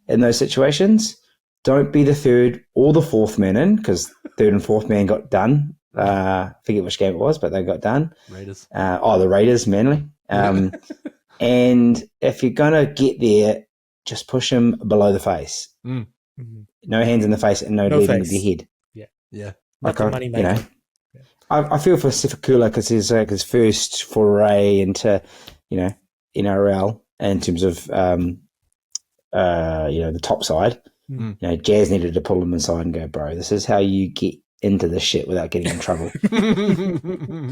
in those situations? Don't be the third or the fourth man in, because third and fourth man got done. Forget which game it was, but they got done.
Raiders.
The Raiders, Manly. And if you're going to get there, just push him below the face. No hands in the face and no leading with your head.
Yeah.
Like a money maker.
I feel for Sifakula because he's like his first foray into, NRL in terms of, the top side. Jazz needed to pull him inside and go, bro, this is how you get into this shit without getting in trouble.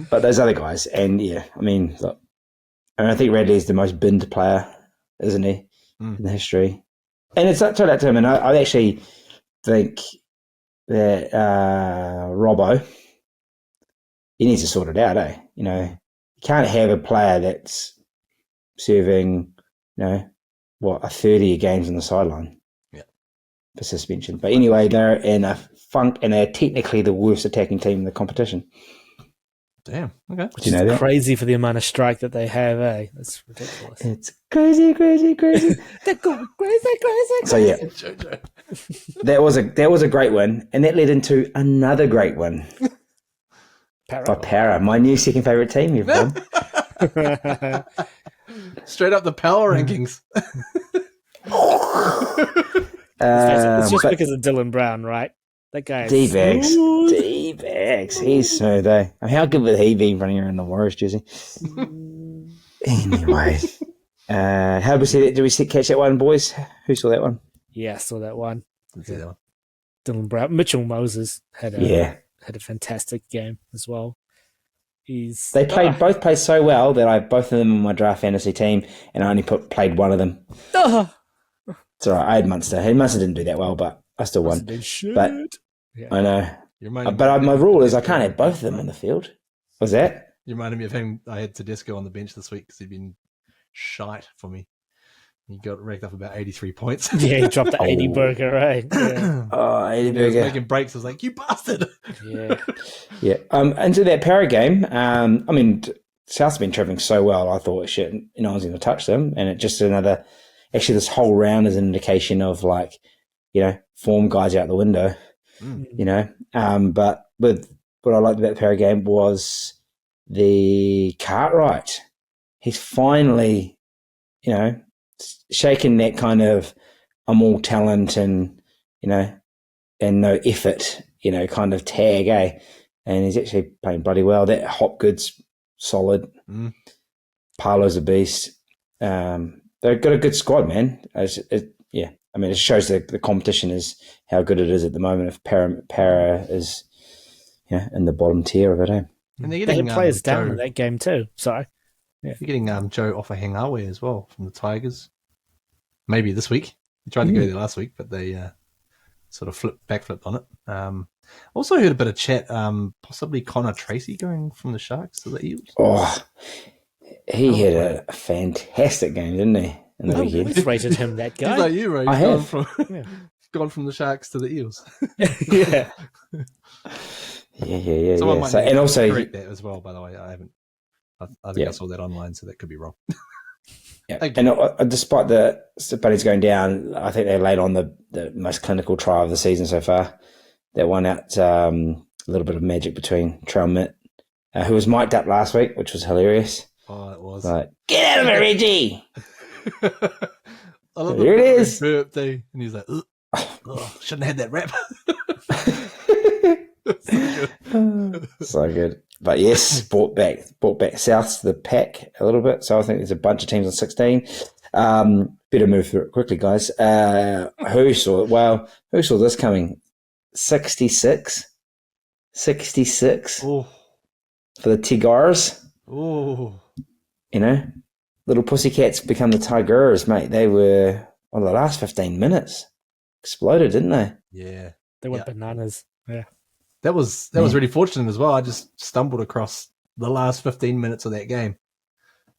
But those other guys, and look, I think Radley is the most binned player, isn't he, in the history? And it's turned out to him, and I actually think that Robbo, he needs to sort it out, eh? You can't have a player that's serving, a 30 games on the sideline for suspension. But anyway, they're in a funk, and they're technically the worst attacking team in the competition.
Damn. Okay.
Which is that? Crazy for the amount of strike that they have, eh? That's ridiculous.
It's crazy.
They're going crazy.
So yeah, that was a great win, and that led into another great win for Para, my new second favourite team, everyone.
Straight up the power rankings.
It's just because of Dylan Brown, right? That guy is
D-bags. He's smooth, eh? How good would he be running around the Warriors jersey? Anyway. How did we see that? Did we catch that one, boys? Who saw that one?
Yeah, I saw that one.
Didn't see that one.
Dylan Brown. Mitchell Moses had a fantastic game as well. They
both played so well that I have both of them in my draft fantasy team, and I only played one of them. It's all right. I had Munster. Munster didn't do that well, but I still won. But I know. But my rule is I can't have both of them on the field. What's that?
You reminded me of him. I had Tedesco on the bench this week because he'd been shite for me. He got racked up about 83 points.
Yeah, he dropped the 80 burger, right?
Yeah. 80 burger.
He was making breaks. I was like, you bastard.
Yeah. Into that Para game, South's been travelling so well, I thought, shit, no one's going to touch them. And it just this whole round is an indication of, like, form guys out the window, But with what I liked about the Para game was the Cartwright. He's finally, shaken that kind of I'm all talent and, and no effort, kind of tag, eh? And he's actually playing bloody well. That Hopgood's solid. Parlo's a beast. They've got a good squad, man. It shows the competition is how good it is at the moment. If Para is, in the bottom tier of it, eh?
And they're
They
getting
had players down
Joe,
in that game too. Sorry.
They're getting Joe Ofahengawe as well from the Tigers. Maybe this week. They tried to go there last week, but they sort of backflipped on it. Also heard a bit of chat, possibly Connor Tracy going from the Sharks to the Eels.
Oh, he had a fantastic game, didn't he? In the
I
weekend.
always rated him, that guy.
He's like you, Ray.
I have.
Gone from the Sharks to the Eels.
Yeah.
Yeah.
Someone might
And also,
correct that as well. By the way, I haven't. I think I saw that online, so that could be wrong.
yeah. And despite the Bunnies going down, I think they laid on the most clinical try of the season so far. That won out a little bit of magic between Trail Mitt, who was mic'd up last week, which was hilarious.
Oh, it was.
Like, get out of it, Reggie!
I love
Here it is.
Burp thing, and he's like, shouldn't have had that rap.
So good. But yes, brought back South to the pack a little bit. So I think there's a bunch of teams on 16. Better move through it quickly, guys. Who saw this coming? 66
Oh,
for the Tigers.
oh,
Little pussycats become the Tigers, mate. They were on the last 15 minutes. Exploded, didn't they?
yeah.
They went bananas. Yeah.
That was really fortunate as well. I just stumbled across the last 15 minutes of that game.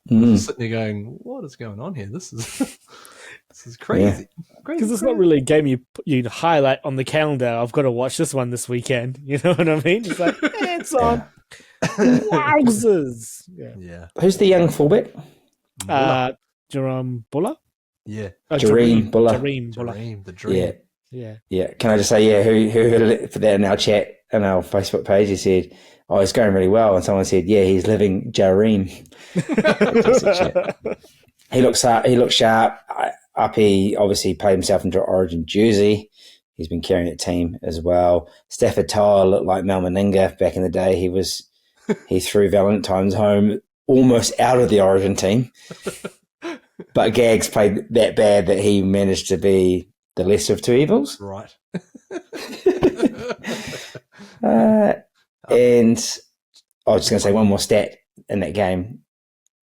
Just sitting there going, what is going on here? This is crazy.
Because it's not really a game you highlight on the calendar. I've got to watch this one this weekend. You know what I mean? It's like, it's on. Wowzers.
Yeah.
Who's the young fullback?
Jerome Buller?
Yeah.
Jareem Buller.
Jareem Buller.
Dream, the dream.
Yeah. Can I just say, who put that in our chat, on our Facebook page? He said, oh, it's going really well. And someone said, yeah, he's living Jareem. He looks sharp. Uppy obviously played himself into Origin jersey. He's been carrying that team as well. Stafford Tower looked like Mal Meninga back in the day. He threw Valentine's home almost out of the Origin team. But Gags played that bad that he managed to be the lesser of two evils.
Right.
And I was just going to say one more stat in that game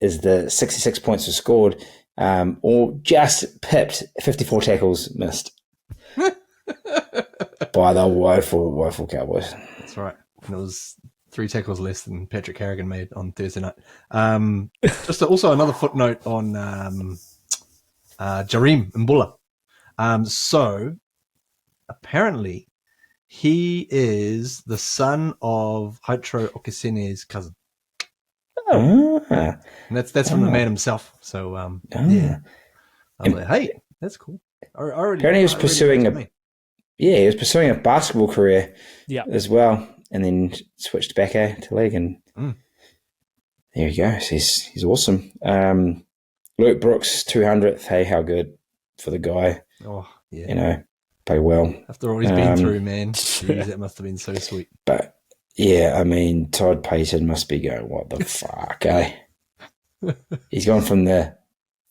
is the 66 points were scored, or just pipped 54 tackles missed by the woeful Cowboys.
That's right. And it was 3 tackles less than Patrick Harrigan made on Thursday night. Just also another footnote on Jareem Mbula. So apparently he is the son of Haitro Okesene's cousin.
Oh.
And that's from the man himself. So yeah. I'm like, hey, that's cool.
Apparently he was pursuing a basketball career as well, and then switched back to league, and there you go. So he's awesome. Luke Brooks, 200th. Hey, how good for the guy.
Oh, yeah.
Play well.
After all he's been through, man. Jeez, that must have been so sweet.
But, yeah, I mean, Todd Payton must be going, what the fuck, eh? He's gone from the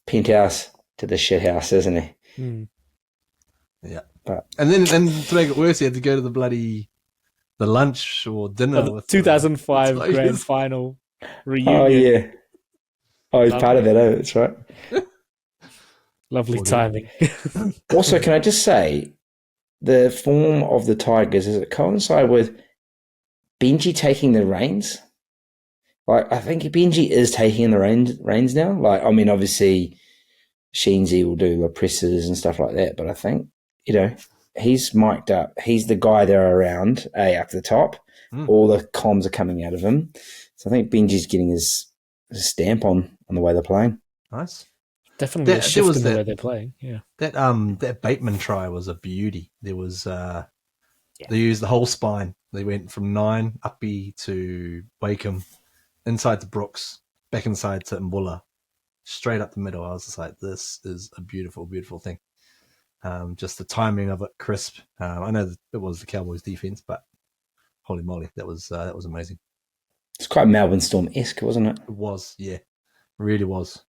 penthouse to the shit house, isn't he?
Yeah. And then to make it worse, he had to go to the lunch or dinner with
2005 grand final reunion.
Oh, yeah. Oh, he's part of that, that's right.
Lovely timing.
Also, can I just say, the form of the Tigers, does it coincide with Benji taking the reins? Like, I think Benji is taking the reins now. Like, I mean, obviously, Sheensy will do the presses and stuff like that, but I think, he's mic'd up. He's the guy there around, up to the top. All the comms are coming out of him. So I think Benji's getting his stamp on the way they're playing.
Nice.
Definitely a
There
shift
was
in the
that-
way they're playing. Yeah.
That Bateman try was a beauty. There was they used the whole spine. They went from 9 uppy to Wakeham, inside to Brooks, back inside to Mbula, straight up the middle. I was just like, this is a beautiful, beautiful thing. Just the timing of it, crisp. I know that it was the Cowboys defense, but holy moly, that was amazing.
It's quite Melbourne Storm-esque, wasn't it?
It was, yeah, really was.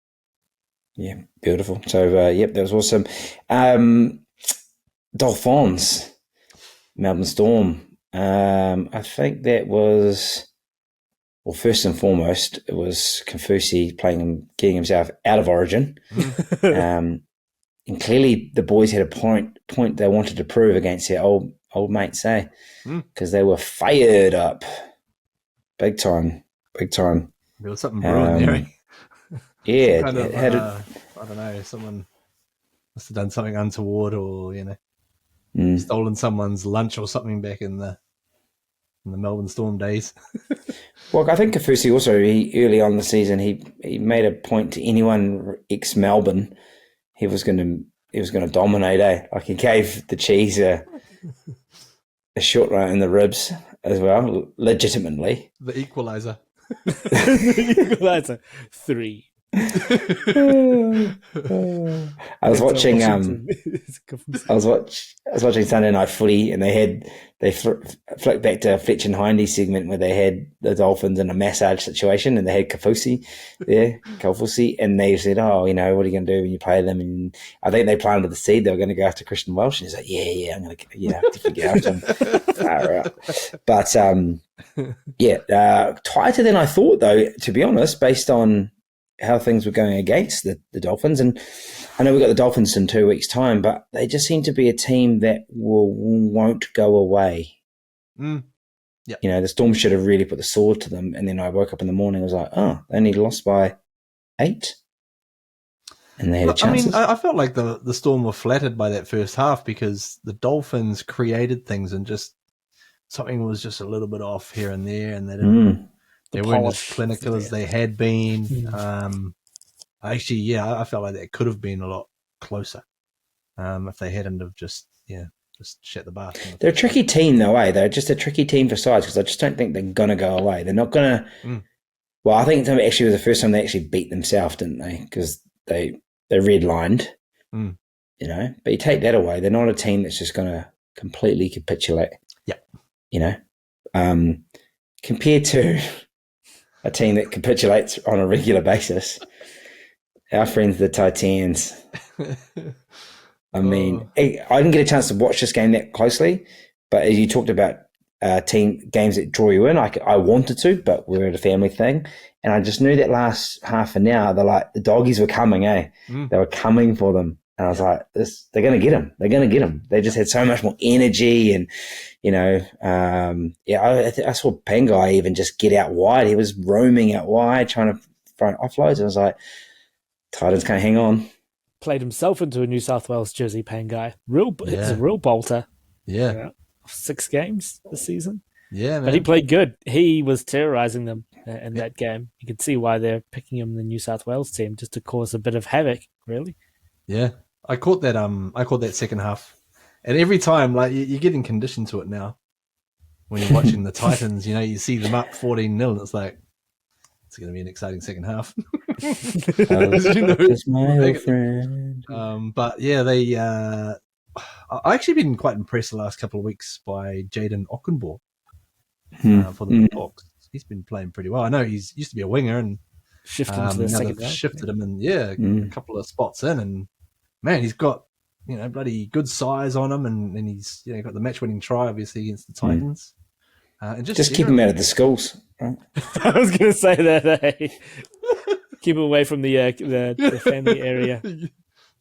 Yeah, beautiful. So, that was awesome. Dolphins, Melbourne Storm. I think that was, well, first and foremost, it was Konfusi getting himself out of Origin. And clearly the boys had a point they wanted to prove against their old mates, because they were fired up. Big time.
There was something brewing there.
Yeah.
Kind of, I don't know, someone must have done something untoward, or stolen someone's lunch or something back in the Melbourne Storm days.
Well, I think Konfusi also, early on in the season, he made a point to anyone ex-Melbourne, he was going to dominate. Like, he gave the Cheese a short run in the ribs as well, legitimately.
The equalizer.
The equalizer 3.
I was watching Sunday Night Footy, and they flicked back to a Fletch and Hindy segment where they had the Dolphins in a massage situation, and they had Konfusi there, and they said, "Oh, what are you going to do when you play them?" And I think they planted the seed they were going to go after Christian Welsh, and he's like, "Yeah, I'm going to definitely get after him." But tighter than I thought, though, to be honest, based on how things were going against the Dolphins. And I know we've got the Dolphins in 2 weeks' time, but they just seem to be a team that won't go away.
Yeah.
The Storm should have really put the sword to them. And then I woke up in the morning, I was like, oh, they only lost by 8. And they had a chance.
I mean, I felt like the Storm were flattered by that first half, because the Dolphins created things and just something was just a little bit off here and there, and they didn't. They weren't as clinical as they had been. I felt like that could have been a lot closer if they hadn't have just shut the bath.
They're a tricky team, though, eh? They're just a tricky team for sides, because I just don't think they're going to go away. They're not going to... Well, I think it actually was the first time they actually beat themselves, didn't they? Because they redlined, But you take that away, they're not a team that's just going to completely capitulate.
Yeah.
Compared to a team that capitulates on a regular basis, our friends the Titans. I mean, I didn't get a chance to watch this game that closely, but as you talked about team games that draw you in, I wanted to, but we're at a family thing, and I just knew that last half an hour, the doggies were coming, They were coming for them, and I was like, they're going to get them. They're going to get them. They just had so much more energy, and I saw Pangai even just get out wide. He was roaming out wide, trying to find offloads, and I was like, Titans can't hang on.
Played himself into a New South Wales jersey, Pangai. He's a real bolter.
Yeah.
6 games this season.
Yeah, man.
But he played good. He was terrorizing them in that game. You can see why they're picking him in the New South Wales team, just to cause a bit of havoc, really. Yeah.
I caught that second half. And every time, like, you're getting conditioned to it now. When you're watching the Titans, you see them up 14-0, and it's like, it's going to be an exciting second half.
It's my old friend.
But yeah, I actually been quite impressed the last couple of weeks by Jaden Ockenbaugh for the Hawks. He's been playing pretty well. I know he's used to be a winger, and
shifted into the second
they've shifted him, and a couple of spots in, and man, he's got bloody good size on him, and he's got the match-winning try obviously against the Titans. And just
keep him out of the schools. Right?
I was going to say that. Keep him away from the family area.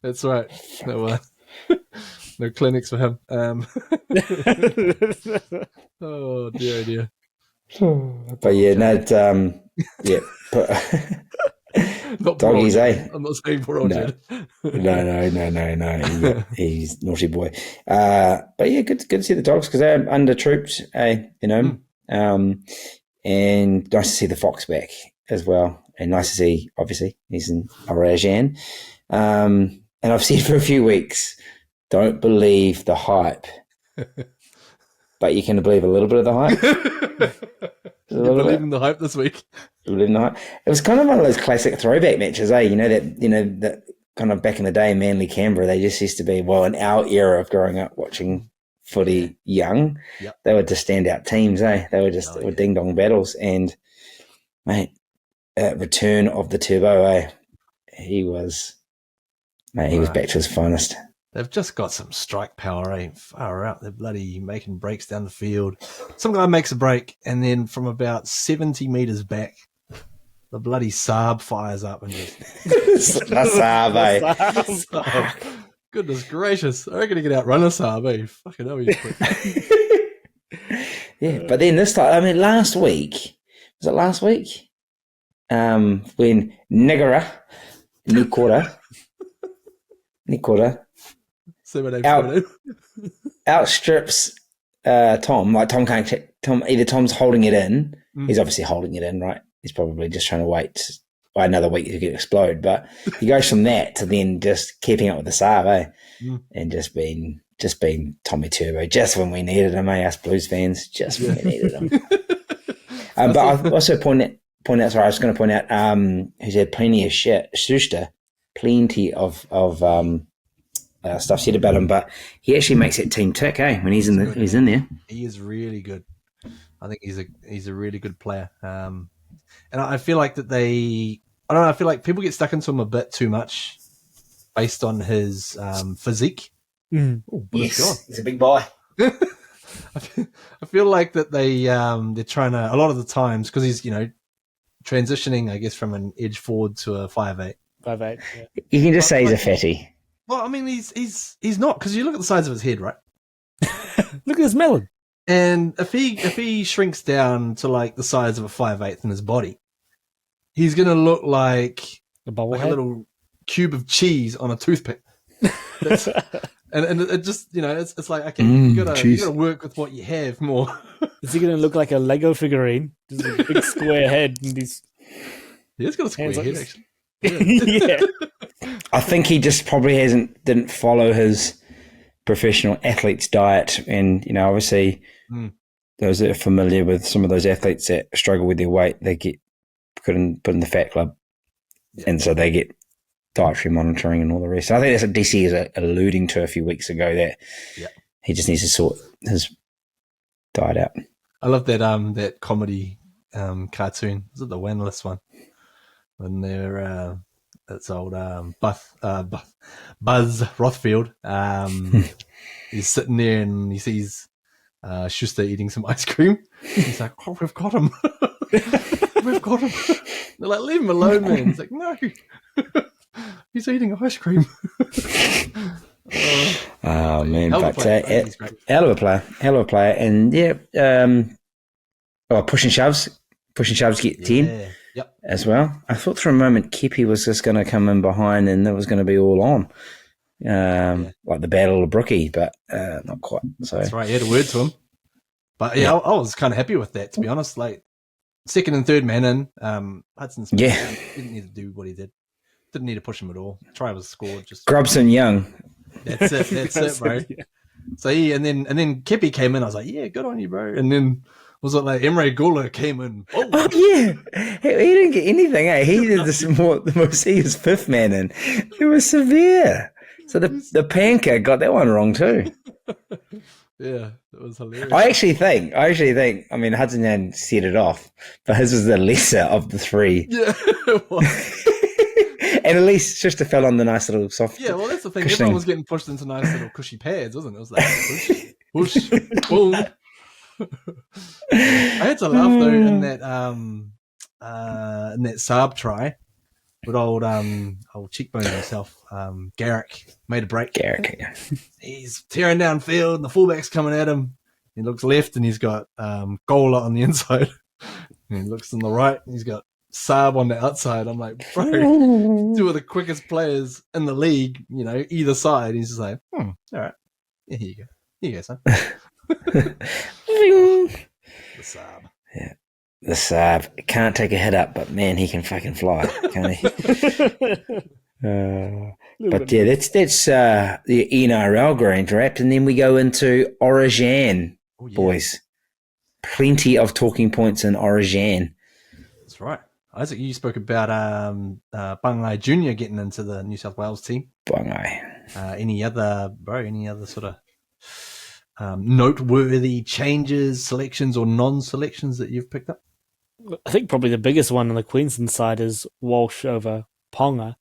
That's right. No clinics for him. Oh dear.
But yeah, but doggies,
I'm not saying for Roger.
No. He's naughty boy. But yeah, good to see the dogs, because they're under trooped, and nice to see the Fox back as well, and nice to see, obviously, he's in Arajan. And I've said for a few weeks, don't believe the hype. But you can believe a little bit of the hype.
You believe in the hype this week?
Believe in the hype. It was kind of one of those classic throwback matches, eh? That kind of back in the day, Manly Canberra, they just used to be, well, in our era of growing up watching footy young, they were just standout teams, eh? They were just ding-dong battles. And, mate, return of the Turbo, eh? He was back to his finest.
They've just got some strike power, eh? Far out. They're bloody making breaks down the field. Some guy makes a break, and then from about 70 metres back, the bloody Saab fires up and just...
the Saab, eh?
Saab. Goodness gracious. I reckon he could outrun a Saab, eh? Fucking hell, he's quick.
Yeah, but then this time, I mean, last week, was it last week? When Nikora outstrips Tom. Like Tom can't check. Either Tom's holding it in. He's obviously holding it in, right? He's probably just trying to wait by another week to get explode. But he goes from that to then just keeping up with the Saab, eh? And just being Tommy Turbo, just when we needed him, eh? Us Blues fans, just when we needed him. But I also point out. Sorry, I was going to point out. He's had plenty of shit. Schuster, plenty of stuff said about him, but he actually makes that team tick, eh? When he's in there.
He is really good. I think he's a really good player. And I feel like that I don't know. I feel like people get stuck into him a bit too much based on his physique.
Yes, he's a big boy.
I feel like that they're trying to, a lot of the times, because he's transitioning, I guess, from an edge forward to a 5'8".
5'8". Yeah.
You can just say he's a fatty.
Well, I mean, he's not, because you look at the size of his head, right?
Look at his melon.
And if he shrinks down to like the size of a 5'8" in his body, he's gonna look like
a
little cube of cheese on a toothpick. And it just it's like, okay, you gotta work with what you have more.
Is he gonna look like a Lego figurine? Just a big square head and these.
He's got a square head, actually.
Yeah.
I think he just probably didn't follow his professional athlete's diet, and obviously those that are familiar with some of those athletes that struggle with their weight, they get put in the fat club, and so they get dietary monitoring and all the rest. So I think that's what DC is alluding to a few weeks ago, that he just needs to sort his diet out.
I love that comedy cartoon. Is it the Wanless one? When they're it's old Buzz Rothfield. He's sitting there and he sees Schuster eating some ice cream. He's like, "Oh, we've got him! We've got him!" They're like, "Leave him alone, man." He's like, "No, he's eating ice cream."
Oh man, but hell of a player, and pushing shoves get 10.
Yep.
As well. I thought for a moment Kepi was just going to come in behind and it was going to be all on, like the Battle of Brookie, but not quite. So
that's right. He had a word to him, but I was kind of happy with that, to be honest. Like second and third man in, Hudson Smith didn't need to do what he did. Didn't need to push him at all. Try was scored. Just
Grubson Young.
That's it, bro. Yeah. So and then Kepi came in. I was like, yeah, good on you, bro. And then. Was it like Emre Gula came in?
Oh yeah, he didn't get anything. Eh? He did the most. He was fifth man in. It was severe. So the Panker got that one wrong too.
Yeah, it was hilarious.
I actually think. I mean, Hudson Young set it off, but his was the lesser of the three.
Yeah, it was.
And at least just fell on the nice little soft.
Yeah, well, that's the thing. Cushioning. Everyone was getting pushed into nice little cushy pads, wasn't it? It was like push, boom. I had to laugh though in that Saab try with old cheekbone himself. Garrick made a break.
Garrick,
he's tearing down field and the fullback's coming at him. He looks left and he's got Gola on the inside. And he looks on the right and he's got Saab on the outside. I'm like, bro, two of the quickest players in the league, either side. He's just like, all right, yeah, here you go. Here you go, son. The Saab.
Yeah. The Saab can't take a hit up, but man, he can fucking fly, can't he? But yeah, that's the NRL Grand Wrapped, and then we go into Origin, boys. Plenty of talking points in Origin.
That's right. Isaac, you spoke about Bungai Jr. getting into the New South Wales team.
Bungai.
Any other sort of noteworthy changes, selections, or non-selections that you've picked up?
I think probably the biggest one on the Queensland side is Walsh over Ponga.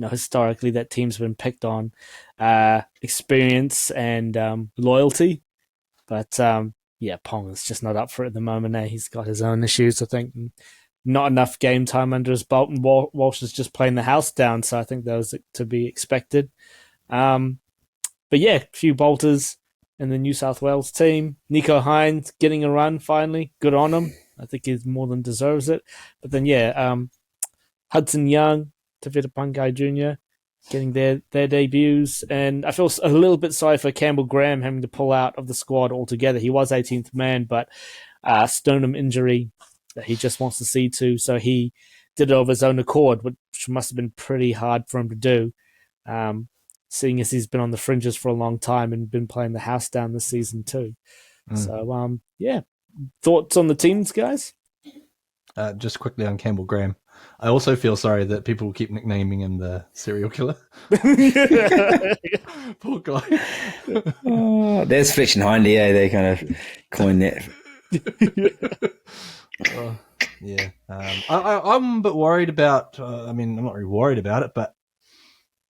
Historically, that team's been picked on experience and loyalty, but Ponga's just not up for it at the moment. He's got his own issues, I think. Not enough game time under his belt, and Walsh is just playing the house down, so I think that was to be expected. But yeah, a few bolters in the New South Wales team. Nico Hines getting a run finally. Good on him. I think he more than deserves it. But then, Hudson Young, Tavita Bungai Jr., getting their debuts. And I feel a little bit sorry for Campbell Graham having to pull out of the squad altogether. He was 18th man, but sternum injury that he just wants to see to. So he did it of his own accord, which must have been pretty hard for him to do, seeing as he's been on the fringes for a long time and been playing the house down this season too. So, thoughts on the teams, guys?
Just quickly on Campbell Graham. I also feel sorry that people keep nicknaming him the serial killer. Poor guy.
There's Fletch and Hindy, they kind of coined that.
I'm a bit worried about, I'm not really worried about it, but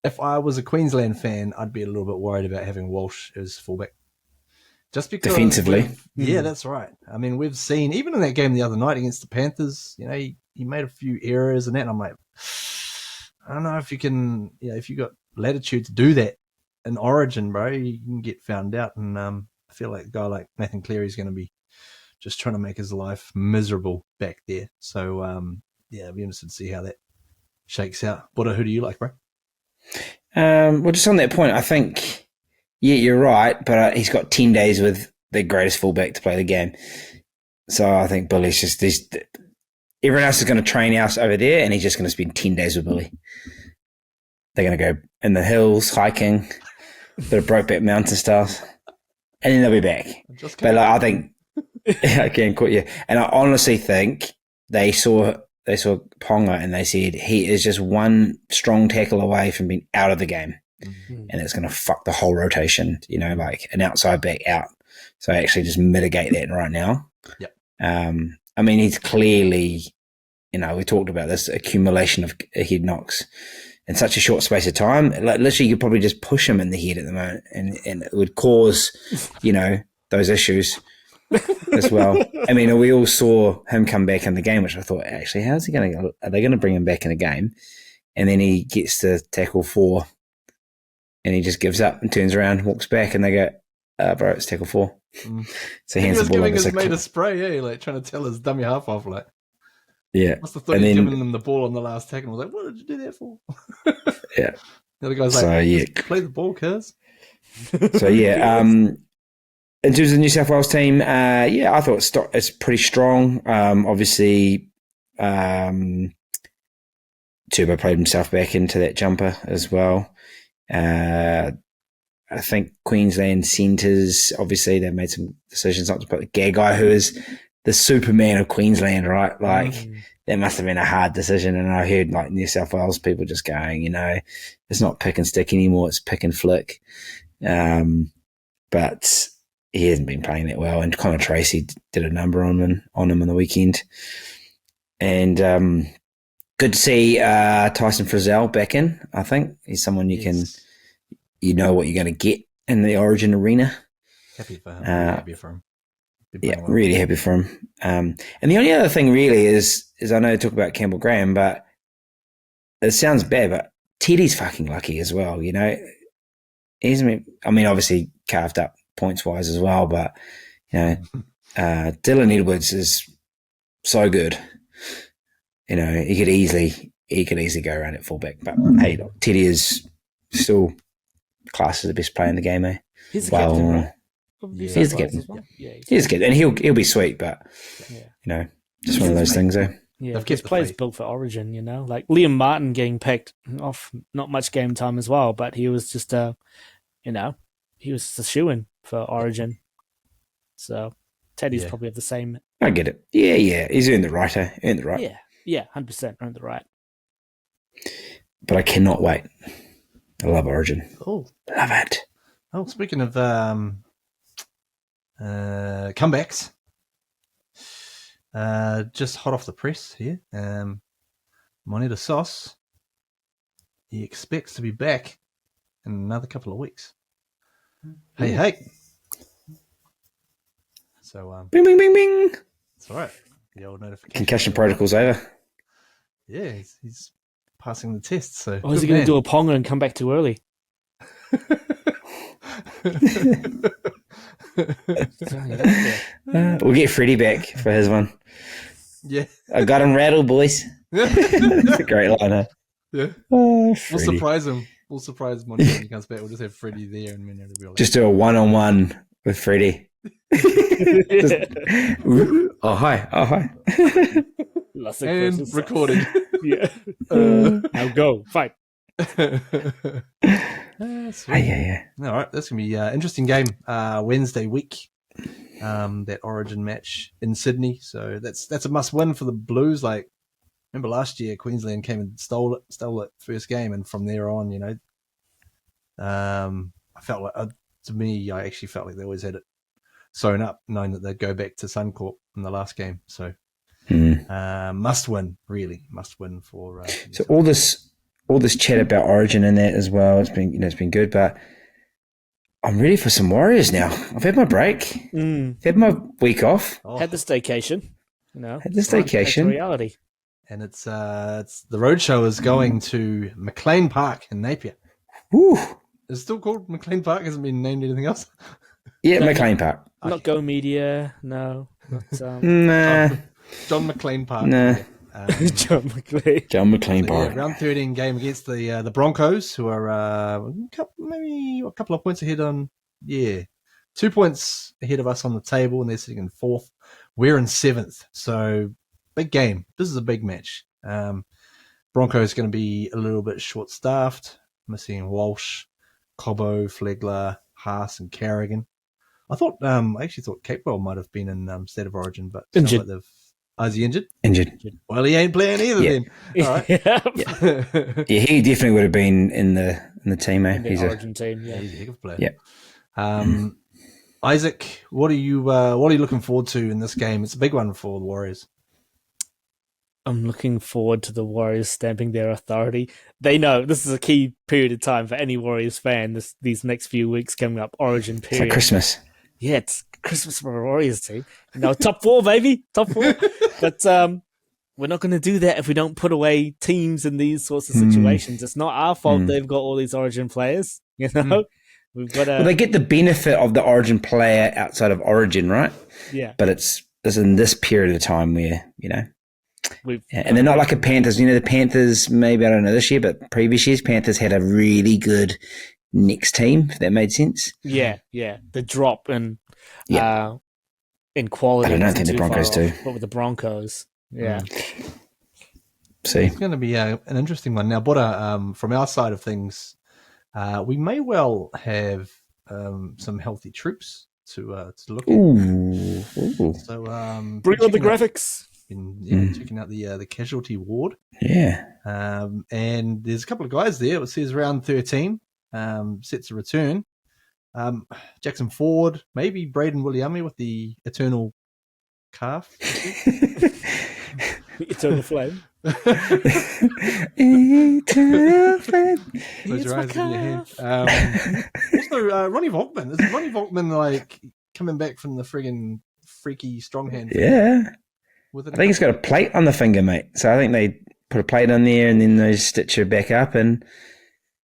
if I was a Queensland fan, I'd be a little bit worried about having Walsh as fullback. Just because
defensively.
Yeah, that's right. I mean, we've seen, even in that game the other night against the Panthers, he made a few errors and that, and I'm like, I don't know if you can, if you got latitude to do that in Origin, bro, you can get found out. And I feel like a guy like Nathan Cleary's going to be just trying to make his life miserable back there. So, I'll be interested to see how that shakes out. Buddha, who do you like, bro?
Well, just on that point, I think, you're right, but he's got 10 days with the greatest fullback to play the game. So I think Billy's everyone else is going to train out over there, and he's just going to spend 10 days with Billy. They're going to go in the hills, hiking, bit of Brokeback Mountain stuff, and then they'll be back. But I think, I can't quit you. And I honestly think they saw Ponga and they said he is just one strong tackle away from being out of the game. Mm-hmm. And it's going to fuck the whole rotation, like an outside back out. So actually just mitigate that right now.
Yep.
He's clearly, we talked about this accumulation of head knocks in such a short space of time. Like literally, you could probably just push him in the head at the moment, and it would cause, those issues as well. We all saw him come back in the game, which I thought, actually, how's he going to? Are they going to bring him back in the game? And then he gets to tackle 4. And he just gives up and turns around, walks back, and they go, bro, it's tackle 4. So he hands the ball over.
He was giving his mate a spray, like trying to tell his dummy half off, like.
Yeah.
Must have thought he was giving them the ball on the last tackle. I was like, what did you do that for?
Yeah.
The other guy's like, play the ball, cuz.
So, in terms of the New South Wales team, I thought it's pretty strong. Obviously, Turbo played himself back into that jumper as well. I think Queensland centres, obviously they've made some decisions not to put the Gagai, who is the Superman of Queensland, right? Like that must have been a hard decision. And I heard like New South Wales people just going, it's not pick and stick anymore, it's pick and flick. But he hasn't been playing that well. And Connor Tracy did a number on him on the weekend. And good to see Tyson Frizzell back in, I think. He's someone you can, what you're going to get in the Origin arena.
Happy for him. Happy for him.
Well. Really happy for him. And the only other thing really is I know I talk about Campbell Graham, but it sounds bad, but Teddy's fucking lucky as well, He's, obviously carved up points-wise as well, but, Dylan Edwards is so good. He could easily go around at fullback. But hey, Teddy is still classed as the best player in the game, eh?
He's the captain, right?
He's the captain. Well. Yeah, he's good, and he'll be sweet. But just one of those things, eh?
Yeah,
They've
there's
kept the
players
faith.
built for Origin, like Liam Martin getting picked off, not much game time as well, but he was just he was just a shoo-in for Origin. So Teddy's
Yeah.
probably have the same.
I get it. Yeah. He's earned the right, eh? Earned the right.
Yeah, 100% earned the right.
But I cannot wait. I love Origin.
Oh,
Love it.
oh. Speaking of comebacks, just hot off the press here. Moneta Sauce, he expects to be back in another couple of weeks. Hey. So
Bing, bing, bing, bing.
it's all right. The old notification.
Concussion protocol's over.
Yeah, he's passing the test. So
Or is he going to do a ponga and come back too early?
We'll get Freddie back for his one.
Yeah,
I got him rattled, boys. That's a great line, huh?
yeah.
Oh,
We'll
Freddie.
surprise him. We'll surprise Monty when he comes back. We'll just have Freddie there, and then it'll be all like,
Just do a one-on-one with Freddie. Oh, hi.
Lots of
and
questions.
recorded.
Yeah. Now go fight.
Sweet.
Yeah.
All right, that's gonna be an interesting game. Wednesday week, that Origin match in Sydney. So that's a must win for the Blues. Like, remember last year, Queensland came and stole it first game, and from there on, I felt like I actually felt like they always had it sewn up, knowing that they'd go back to Suncorp in the last game. So must win for.
So all this chat about Origin and that as well. It's been good, but I'm ready for some Warriors now. I've had my break. Had my week off.
Had the staycation.
Had the
Back to
staycation.
reality.
And it's the roadshow is going to McLean Park in Napier.
Woo.
It's still called McLean Park. Hasn't been named anything else.
Yeah, McLean Park.
Not Go Media. No. Not,
Nah.
John McLean Park.
Nah.
John McLean.
John McLean
So, yeah,
Park.
round 13 game against the Broncos, who are maybe a couple of points ahead on 2 points ahead of us on the table, and they're sitting in 4th. We're in 7th, so big game. This is a big match. Broncos going to be a little bit short-staffed, missing Walsh, Cobbo, Flegler, Haas, and Carrigan. I actually thought Capewell might have been in State of Origin, but
Injured.
Like is he injured?
Injured.
Well, he ain't playing either then. All right.
Yeah, he definitely would have been in the team, eh?
In the Origin team, yeah.
He's a heck of a player.
Yeah.
Isaac, what are you looking forward to in this game? It's a big one for the Warriors.
I'm looking forward to the Warriors stamping their authority. They know this is a key period of time for any Warriors fan. These next few weeks coming up, Origin
It's
period.
like Christmas.
Yeah, it's Christmas for a Warriors team. Top 4, baby. Top 4. But we're not going to do that if we don't put away teams in these sorts of situations. It's not our fault they've got all these Origin players. We've got
Well, they get the benefit of the Origin player outside of Origin, right?
Yeah.
But it's in this period of time where, and they're not like a Panthers. The Panthers, maybe, I don't know this year, but previous years, Panthers had a really good next team, if that made sense.
Yeah. The drop in quality.
But I don't think the Broncos do.
But with the Broncos, yeah.
See?
It's going to be an interesting one. Now, Buddha, from our side of things, we may well have some healthy troops to look at.
Ooh.
So
Bring on the graphics.
Been checking out the casualty ward.
Yeah.
And there's a couple of guys there. It says round 13, set to return. Jackson Ford, maybe Braden Williami with the eternal calf.
Eternal flame.
Eternal flame.
Close your eyes,
It's
give me your hand.
my
Also, Ronnie Volkman. Is Ronnie Volkman like coming back from the friggin' freaky strong hand?
Yeah.
With
I think it's got a plate on the finger, mate. So I think they put a plate on there and then they stitch it back up and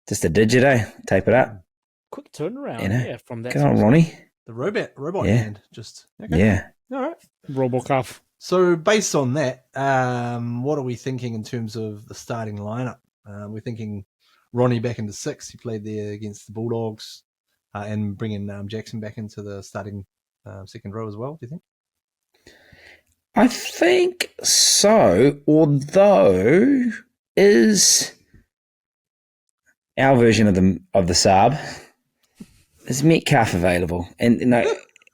just a digit, tape it up.
Quick turnaround, from that.
Come on, Ronnie.
the robot
Yeah.
hand. Just okay.
Yeah.
All right.
Robocuff.
So based on that, what are we thinking in terms of the starting lineup? We're thinking Ronnie back into 6. He played there against the Bulldogs, and bringing Jackson back into the starting second row as well. Do you think?
I think so, although is our version of the Saab, is Metcalf available? And I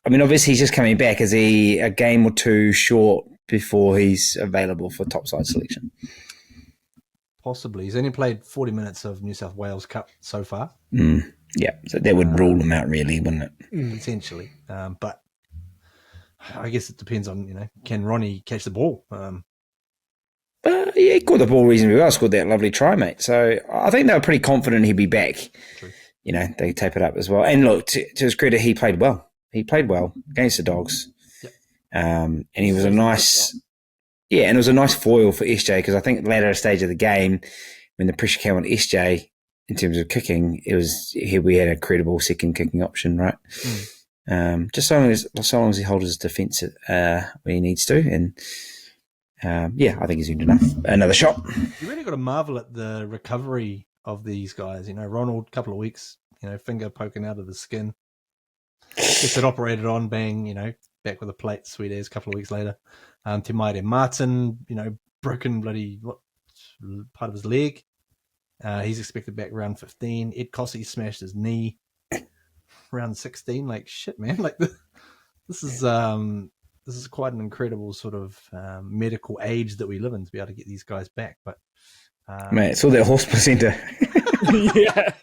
mean, obviously he's just coming back. Is he a game or two short before he's available for topside selection?
Possibly. He's only played 40 minutes of New South Wales Cup so far.
Yeah, so that would rule him out, really, wouldn't it?
Potentially. But I guess it depends on, can Ronnie catch the ball?
Yeah, he caught the ball reasonably well, scored that lovely try, mate. So I think they were pretty confident he'd be back.
True.
They tape it up as well. And look, to his credit, he played well. He played well against the Dogs.
Yep.
And he was a nice... Yeah, and it was a nice foil for SJ because I think later stage of the game, when the pressure came on SJ in terms of kicking, we had a credible second kicking option, right? Just so long as he holds his defence when he needs to, and I think he's doing enough. Another shot.
You really got to marvel at the recovery of these guys. Ronald, couple of weeks, finger poking out of the skin, gets it operated on, bang, back with a plate, sweet as. Couple of weeks later. Te Maire Martin, broken bloody part of his leg. He's expected back round 15. Ed Cossey smashed his knee round 16. Like shit, man. Like this is quite an incredible sort of medical age that we live in to be able to get these guys back. But
mate, it's all that horse placenta.
Yeah.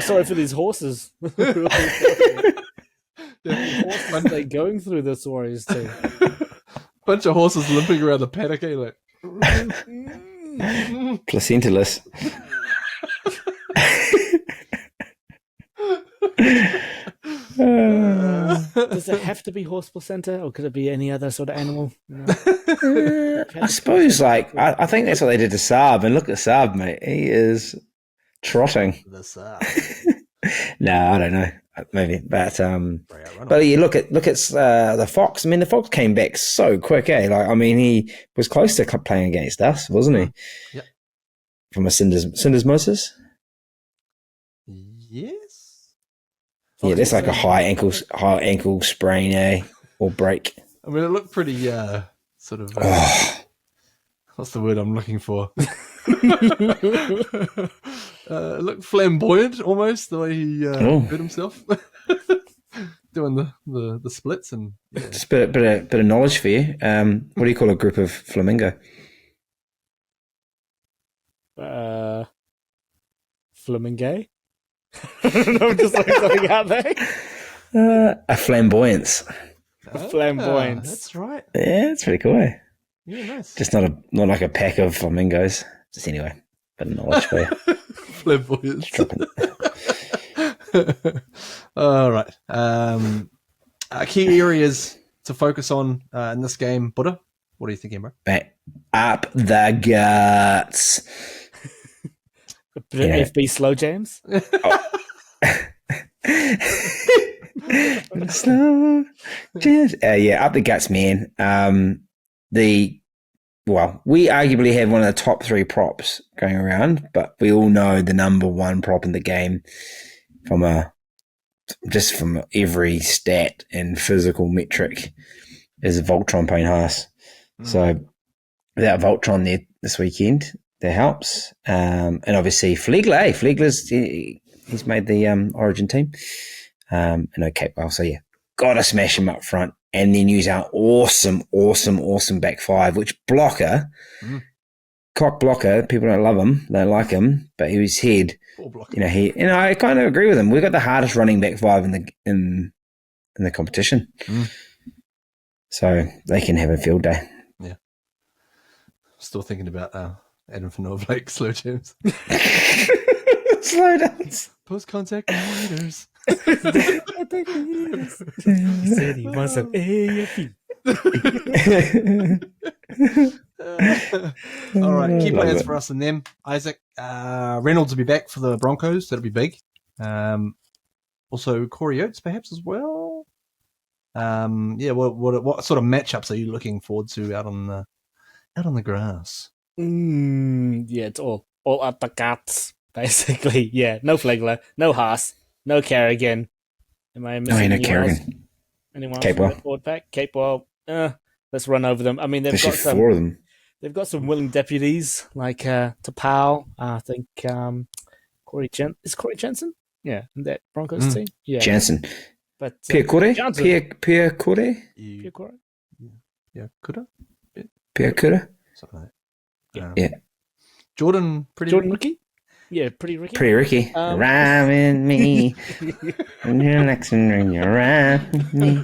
Sorry for these horses. Horse Monday going through this Warriors team.
Bunch of horses limping around the paddock, like
placentaless.
Does it have to be horse placenta, or could it be any other sort of animal?
I suppose, I think that's what they did to Saab. And look at Saab, mate. He is trotting.
the Saab.
No, I don't know. Maybe, but you look at the Fox. I mean, the Fox came back so quick, he was close to playing against us, wasn't he?
Yep.
From a syndesmosis.
Yes.
Yeah, that's like a high ankle sprain, or break.
I mean, it looked pretty sort of. What's the word I'm looking for? It looked flamboyant almost the way he hurt himself doing the splits and
Just a bit of knowledge for you. What do you call a group of flamingo?
Flamingo. I'm just like something out there.
A flamboyance.
Flamboyance.
That's right.
Yeah, it's pretty cool.
Yeah, nice.
Just not like a pack of flamingos. Just anyway, bit of knowledge for you.
Flamboyance. All right. Key areas to focus on in this game, Buddha. What are you thinking, bro?
Back up the guts.
A bit of FB slow jams.
Slow jams. Up the guts, man. We arguably have one of the top 3 props going around, but we all know the number 1 prop in the game from every stat and physical metric is Voltron Payne Haas. So without Voltron there this weekend, that helps. And obviously Flegler's he's made the Origin team. And okay, well, so yeah, gotta smash him up front. And then use our awesome back 5, which blocker, cock blocker, people don't love him, don't like him, but his head, I kind of agree with him. We've got the hardest running back 5 in the competition. So they can have a field day.
Yeah. Still thinking about Adam Fanova slow jams.
Slow downs.
Post contact leaders.
He said he wants some AFE.
All right, key players for us and them. Isaac Reynolds will be back for the Broncos. That'll be big. Also, Corey Oates perhaps as well. What sort of matchups are you looking forward to out on the grass?
It's all up the guts, basically. Yeah, no Flegler, no Haas, no Carrigan. Am I missing anyone else? Anyone else? Forward pack? Capewell. let's run over them. I mean, they've
There's
got
just four of them.
They've got some willing deputies like Tapau. I think is Corey Jensen? Yeah, in that Broncos team. Yeah,
Jansen.
but
Pierre Corey?
Johnson.
Pierre Corey?
Pierre Corey?
Yeah, coulda.
Pierre Corey?
Something like
Yeah.
that.
Yeah.
Jordan
Ricky? Yeah, Pretty Ricky.
Pretty Ricky. Rhyme with me. When you're next and you rhyme with me.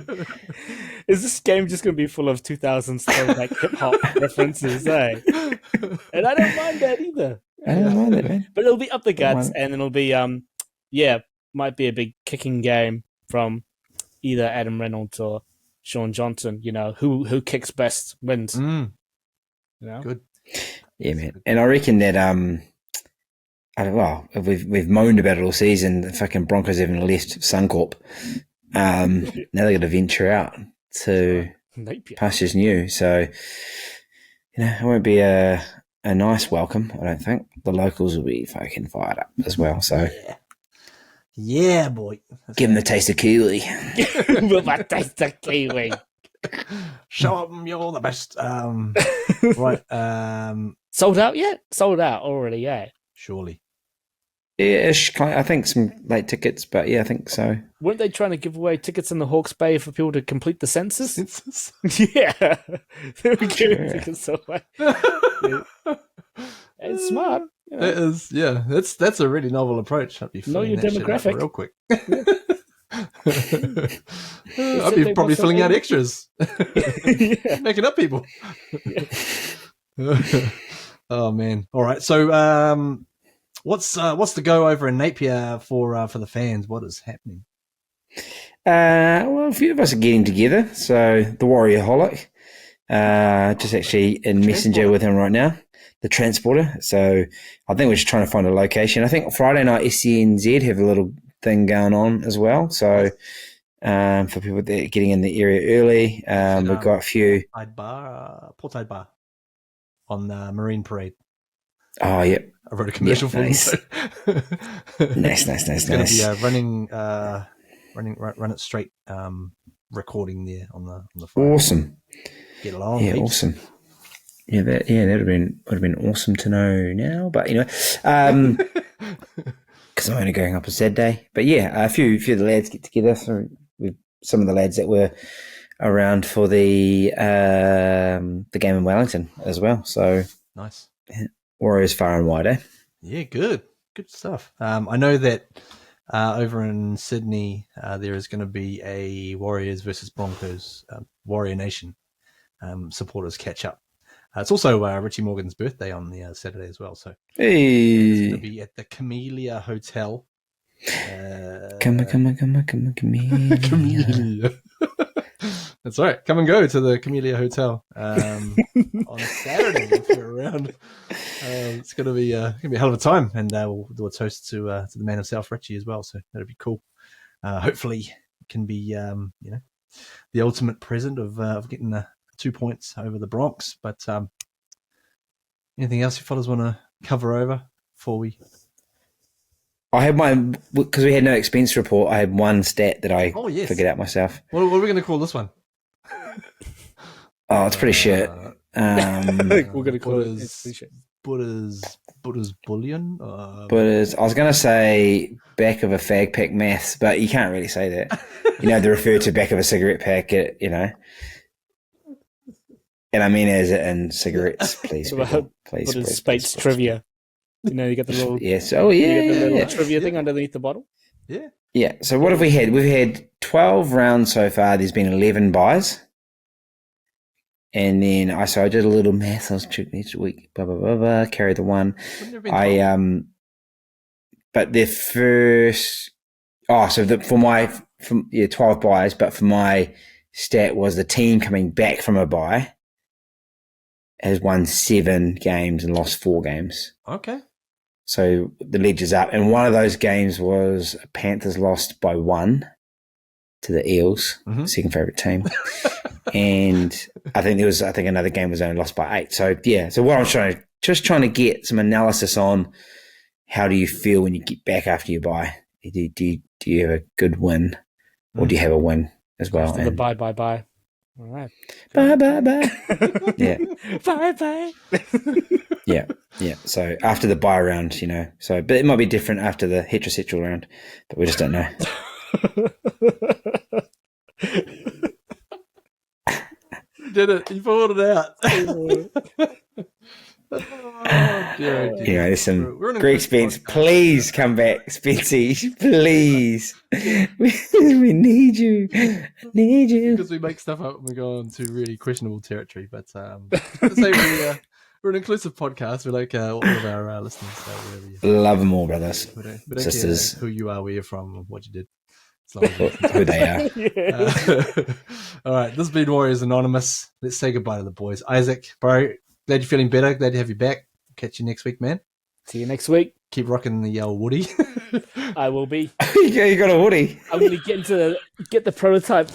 Is this game just going to be full of 2000s like hip hop references, eh? And I don't mind that either.
I don't mind that, man.
But it'll be up the guts, and it'll be might be a big kicking game from either Adam Reynolds or Sean Johnson. You know, who kicks best wins. You know,
good.
Yeah, man. And I reckon that we've moaned about it all season. The fucking Broncos haven't left Suncorp. Now they're going to venture out to
Napier.
pastures new. So, it won't be a nice welcome, I don't think. The locals will be fucking fired up as well. So,
Yeah, boy.
give them the taste of Kiwi.
With my taste of kiwi.
Show them you're the best. Right.
Sold out yet? Sold out already, yeah.
Surely.
Yeah, I think some late tickets, but yeah, I think so.
Weren't they trying to give away tickets in the Hawke's Bay for people to complete the census? Yeah. They were giving tickets away. It's smart. You know.
It is, yeah. That's a really novel approach. I'd be
Know
filling
your
that shit up
demographic.
real quick. I'd be probably filling out extras.
Yeah.
Making up people. Oh man. All right. So what's the go over in Napier for the fans? What is happening?
Well, a few of us are getting together. So the Warrior Holic, just actually in Messenger with him right now, the transporter. So I think we're just trying to find a location. I think Friday night SCNZ have a little thing going on as well. So for people that are getting in the area early, we've got a few.
Portside Bar on Marine Parade.
Oh, yeah.
I wrote a commercial for
nice.
them.
Nice.
It's going to be run it straight, recording there on the phone.
Awesome.
Get along.
Yeah,
peeps.
awesome. Yeah, that would have been awesome to know now. But because I'm only going up on Saturday. But yeah, a few of the lads get together. So with some of the lads that were around for the game in Wellington as well. So
Nice.
Warriors far and wide, eh?
Yeah, good stuff. I know that over in Sydney there is going to be a Warriors versus Broncos Warrior Nation supporters catch up. It's also Richie Morgan's birthday on the Saturday as well, so it's going to be at the Camellia Hotel.
Come on,
Camellia. That's right. Come and go to the Camellia Hotel on Saturday if you're around. It's going to be a hell of a time, and we'll do a toast to the man himself, Richie, as well. So that'll be cool. Hopefully, it can be the ultimate present of getting the 2 points over the Bronx. But anything else you fellas want to cover over before we?
I had because we had no expense report. I had one stat that I figured out myself.
What are we going to call this one?
Oh, it's pretty shit.
We're going to call it
Buddha's bullion.
I was going to say back of a fag pack maths, but you can't really say that. They refer to back of a cigarette packet. And I mean as in cigarettes, please.
Please. Spates trivia. You got the little
yes. Oh yeah,
you got the little trivia
yeah.
thing underneath the bottle.
Yeah.
Yeah. So what have we had? We've had 12 rounds so far. There's been 11 buys. And then I did a little math. I was checking each week. Blah blah blah blah. Carry the one. But the first. Oh, so 12 buys. But for my stat was the team coming back from a buy has won 7 games and lost 4 games.
Okay.
So the ledger's up. And one of those games was Panthers lost by 1 to the Eels, second favourite team. And I think another game was only lost by 8. So yeah. So what I'm trying to get some analysis on how do you feel when you get back after you buy? Do you have a good win, or do you have a win as well?
After the bye. All right.
Bye, bye, bye. Yeah.
Bye.
Yeah. Yeah. So after the bye round, but it might be different after the heterosexual round, but we just don't know.
You did it. You pulled it out. Oh, dear.
There's some
We're in a
Greek
good
Spence.
podcast.
Please come back, Spency. Please. We need you. I need you.
Because we make stuff up and we go into really questionable territory. But to say we're an inclusive podcast. We like all of our listeners. So
Love them all, brothers.
we don't
Sisters.
care who you are, where you're from, or what you did. As long as you listen to
Who they are.
all right, this has been Warriors Anonymous. Let's say goodbye to the boys. Isaac, bro, glad you're feeling better. Glad to have you back. Catch you next week, man.
See you next week.
Keep rocking the Woody.
I will be.
You got a Woody.
I'm going to get the prototype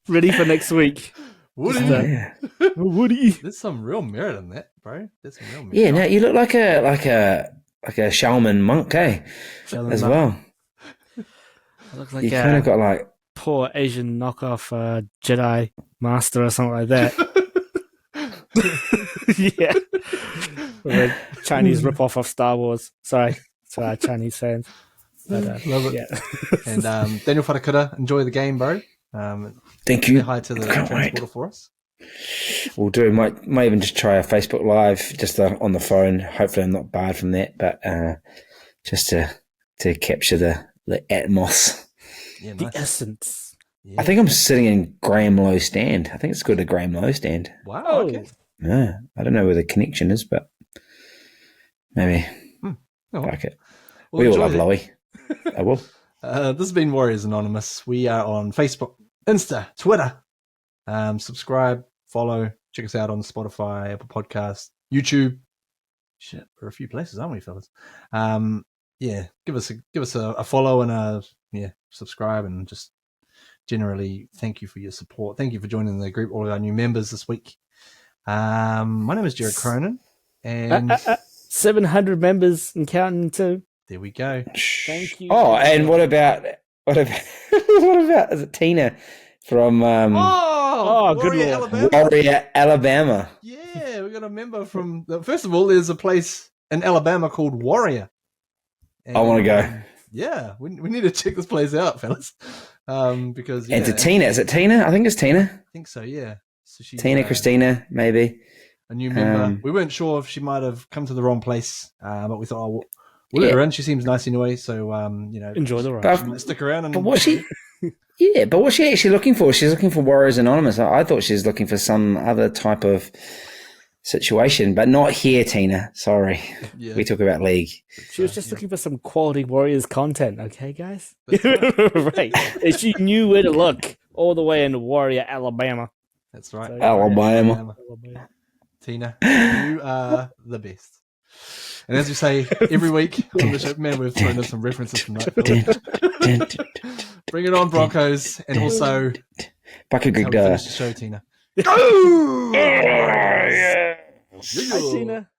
ready for next week.
Woody.
Yeah.
Woody.
There's some real merit in that, bro. There's some real merit.
Yeah, no, you look like a shaman monk, as well.
I look like
You kind of got like
poor Asian knockoff Jedi master or something like that. Yeah. Or a Chinese ripoff of Star Wars. Sorry to our Chinese fans. But,
Love it.
Yeah.
And Daniel Wharakura, enjoy the game, bro.
thank
Say
you.
hi to the
Can't
transporter
wait.
for us.
We'll do. Might even just try a Facebook Live just on the phone. Hopefully, I'm not barred from that, but just to capture the atmos.
Yeah,
The
nice.
essence.
Yeah.
I think I'm sitting in Graham Low stand. I think it's called a Graham Low stand.
Wow.
Oh.
Okay.
Yeah, I don't know where the connection is, but maybe.
Oh,
Like it.
well,
We all
enjoy
love
that.
Lowy. I will.
This has been Warriors Anonymous. We are on Facebook, Insta, Twitter. Subscribe, follow, check us out on Spotify, Apple Podcasts, YouTube. Shit, we're a few places, aren't we, fellas? Yeah, give us a follow and subscribe, and just generally thank you for your support. Thank you for joining the group, all of our new members this week. My name is Jared Cronin, and
700 members and counting too.
there we go.
Thank you.
Oh, and what about what about is it Tina from
Oh, good
Warrior,
lord.
Alabama.
Warrior, Alabama?
Yeah, we got a member from. First of all, there's a place in Alabama called Warrior.
I want to go.
Yeah, we need to check this place out, fellas. Because
And to Tina, is it Tina? I think it's Tina.
I think so. Yeah. So she's
Tina, Christina, maybe.
a new member. We weren't sure if she might have come to the wrong place, but we thought, we'll let her in. She seems nice anyway, so
Enjoy the ride.
But,
she might stick around. And
but what's she? Yeah, but what's she actually looking for? She's looking for Warriors Anonymous. I thought she was looking for some other type of situation, but not here, Tina. Sorry,
Yeah.
we talk about League.
She was just
yeah.
looking for some quality Warriors content, okay, guys?
That's
Right. And she knew where to look, all the way in Warrior, Alabama.
That's right.
So,
Alabama.
Tina, you are the best. And as we say every week on the show, man, we've thrown in some references from that. Bring it on, Broncos, and also
Bucket
how we
Greg
finish the show, Tina.
Hi, Tina.